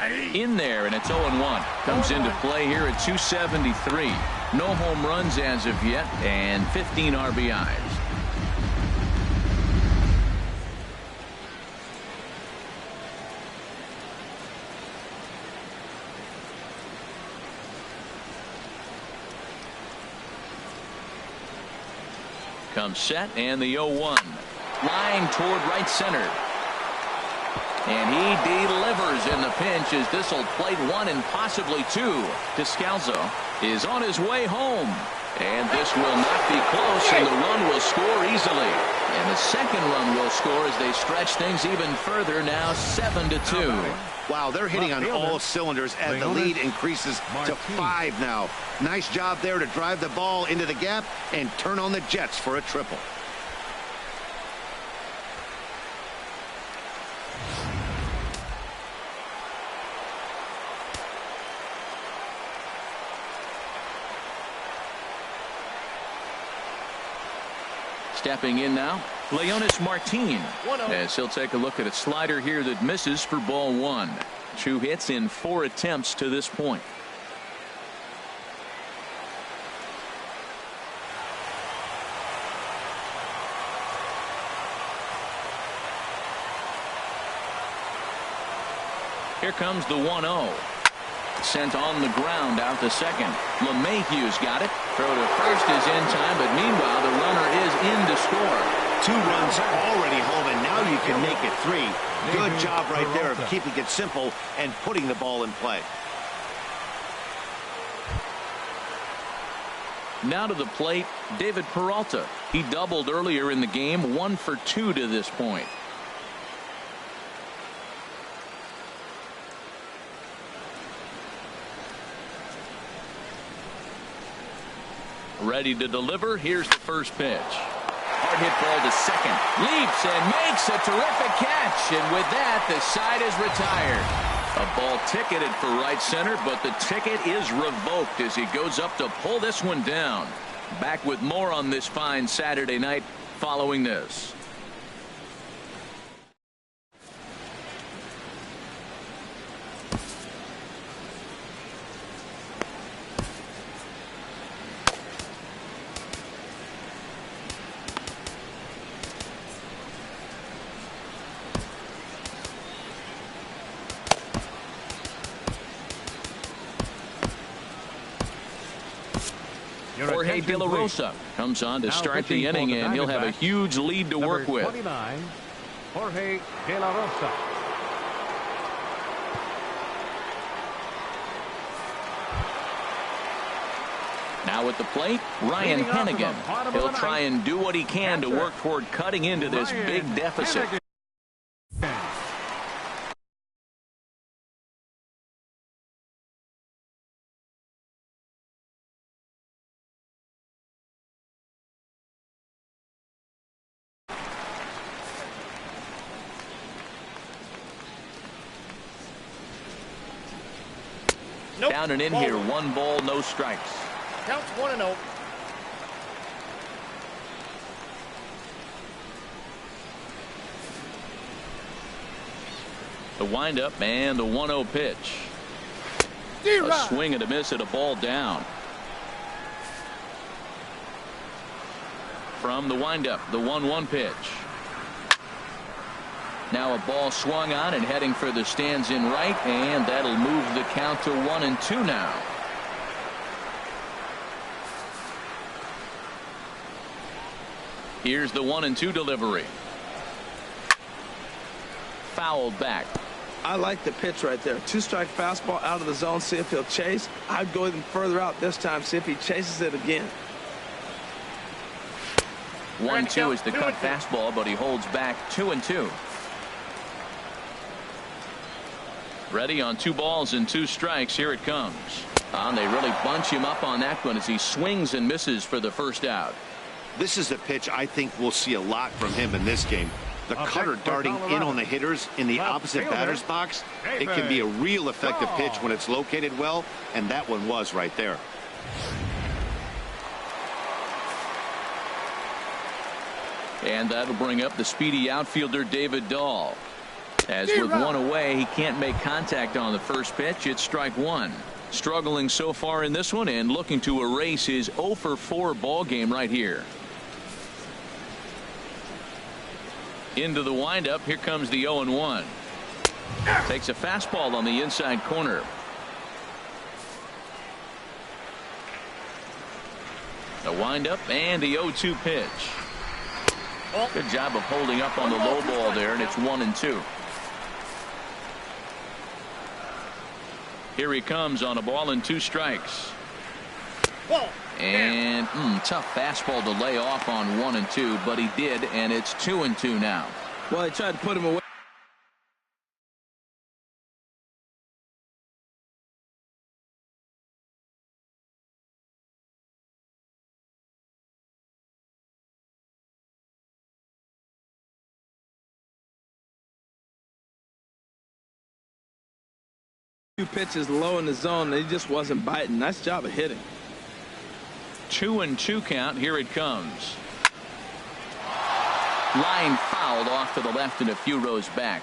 in there, and it's 0-1. Comes into play here at 273. No home runs as of yet, and 15 RBIs. Comes set, and the 0-1. Line toward right center. And he delivers in the pinch as this will plate 1 and possibly 2. Descalzo is on his way home. And this will not be close, and the run will score easily. And the second run will score as they stretch things even further, now 7-2. Wow, they're hitting on all cylinders as the lead increases to 5 now. Nice job there to drive the ball into the gap and turn on the Jets for a triple. Stepping in now, Leonis Martin, as he'll take a look at a slider here that misses for ball 1. 2 hits in 4 attempts to this point. Here comes the 1-0. Sent on the ground out to second. LeMahieu's got it. Throw to first is in time, but meanwhile the runner is in to score. 2 runs already home, and now you can make it 3. Good job right there of keeping it simple and putting the ball in play. Now to the plate, David Peralta. He doubled earlier in the game, 1 for 2 to this point. Ready to deliver. Here's the first pitch. Hard hit ball to second. Leaps and makes a terrific catch. And with that, the side is retired. A ball ticketed for right center, but the ticket is revoked as he goes up to pull this one down. Back with more on this fine Saturday night following this. Jorge De La Rosa comes on to start the inning, and he'll have a huge lead to work with. 29, Jorge De La Rosa. Now at the plate, Ryan Hennigan. He'll try and do what he can to work toward cutting into this big deficit. Down and in here, 1 ball, no strikes. Counts 1-0. The windup and the 1-0 pitch. A swing and a miss at a ball down. From the windup, the 1-1 pitch. Now a ball swung on and heading for the stands in right, and that'll move the count to 1-2 now. Here's the 1-2 delivery. Fouled back. I like the pitch right there. 2-strike fastball out of the zone. See if he'll chase. I'd go even further out this time. See if he chases it again. 1-2 is the cut fastball, but he holds back 2-2. Ready on 2 balls and 2 strikes. Here it comes. And they really bunch him up on that one as he swings and misses for the first out. This is a pitch I think we'll see a lot from him in this game. The cutter darting in on the hitters in the opposite batter's box. It can be a real effective pitch when it's located well, and that one was right there. And that'll bring up the speedy outfielder David Dahl. As with one away, he can't make contact on the first pitch. It's strike one. Struggling so far in this one and looking to erase his 0 for 4 ball game right here. Into the windup. Here comes the 0-1. Takes a fastball on the inside corner. The windup and the 0-2 pitch. Good job of holding up on the low ball there, and it's 1-2. Here he comes on a ball and 2 strikes. And tough fastball to lay off on 1-2, but he did, and it's 2-2 now. Well, he tried to put him away. Pitches low in the zone, and he just wasn't biting. Nice job of hitting. 2-2 count. Here it comes. Line fouled off to the left and a few rows back.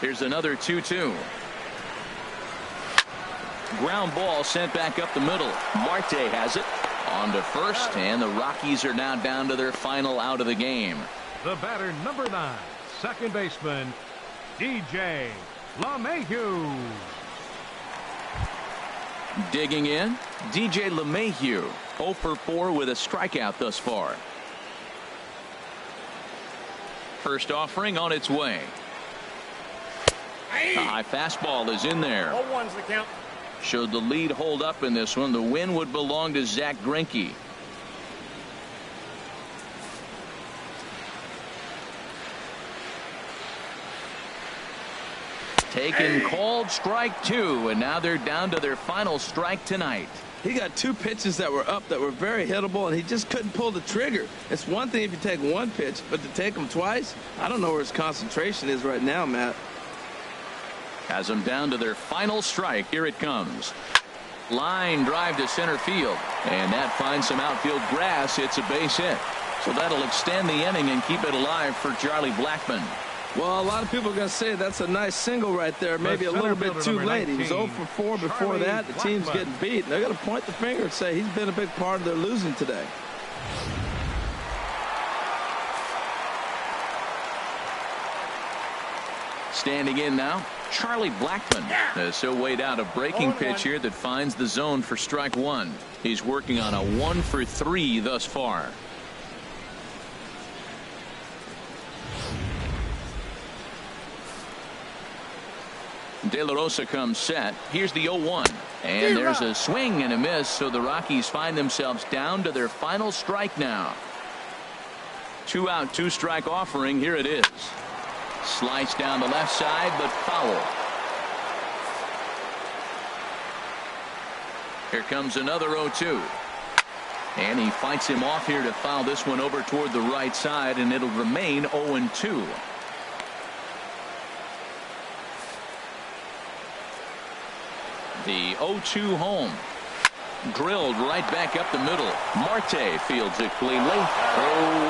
Here's another 2-2. Ground ball sent back up the middle. Marte has it. On to first, and the Rockies are now down to their final out of the game. The batter, number 9, second baseman, DJ LeMahieu. Digging in, DJ LeMahieu, 0 for 4 with a strikeout thus far. First offering on its way. A high fastball is in there. 0-1's the count. Should the lead hold up in this one, the win would belong to Zach Greinke. Taken, called, strike 2, and now they're down to their final strike tonight. He got 2 pitches that were up that were very hittable, and he just couldn't pull the trigger. It's one thing if you take 1 pitch, but to take them twice, I don't know where his concentration is right now, Matt. Has them down to their final strike. Here it comes. Line drive to center field, and that finds some outfield grass. It's a base hit, so that'll extend the inning and keep it alive for Charlie Blackmon. Well, a lot of people are going to say that's a nice single right there. Maybe a little bit too late. He was 0 for 4 before that. The team's getting beat. They're going to point the finger and say he's been a big part of their losing today. Standing in now, Charlie Blackmon. So weighed out a breaking pitch here that finds the zone for strike 1. He's working on a 1 for 3 thus far. De La Rosa comes set. Here's the 0-1. And there's a swing and a miss, so the Rockies find themselves down to their final strike now. 2 out, 2 strike offering. Here it is. Slice down the left side, but foul. Here comes another 0-2. And he fights him off here to foul this one over toward the right side, and it'll remain 0-2. The 0-2 home. Drilled right back up the middle. Marte fields it cleanly.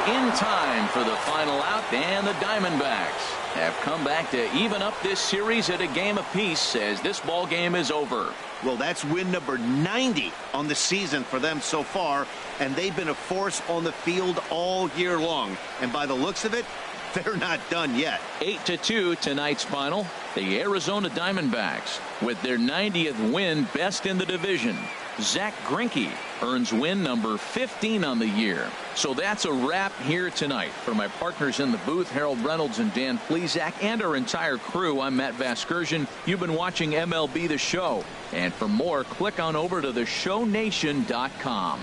In time for the final out, and the Diamondbacks have come back to even up this series at a game apiece as this ball game is over. Well, that's win number 90 on the season for them so far, and they've been a force on the field all year long. And by the looks of it, they're not done yet. 8-2 tonight's final. The Arizona Diamondbacks with their 90th win, best in the division. Zach Greinke earns win number 15 on the year. So that's a wrap here tonight. For my partners in the booth, Harold Reynolds and Dan Plesac, and our entire crew, I'm Matt Vasgersian. You've been watching MLB The Show. And for more, click on over to theshownation.com.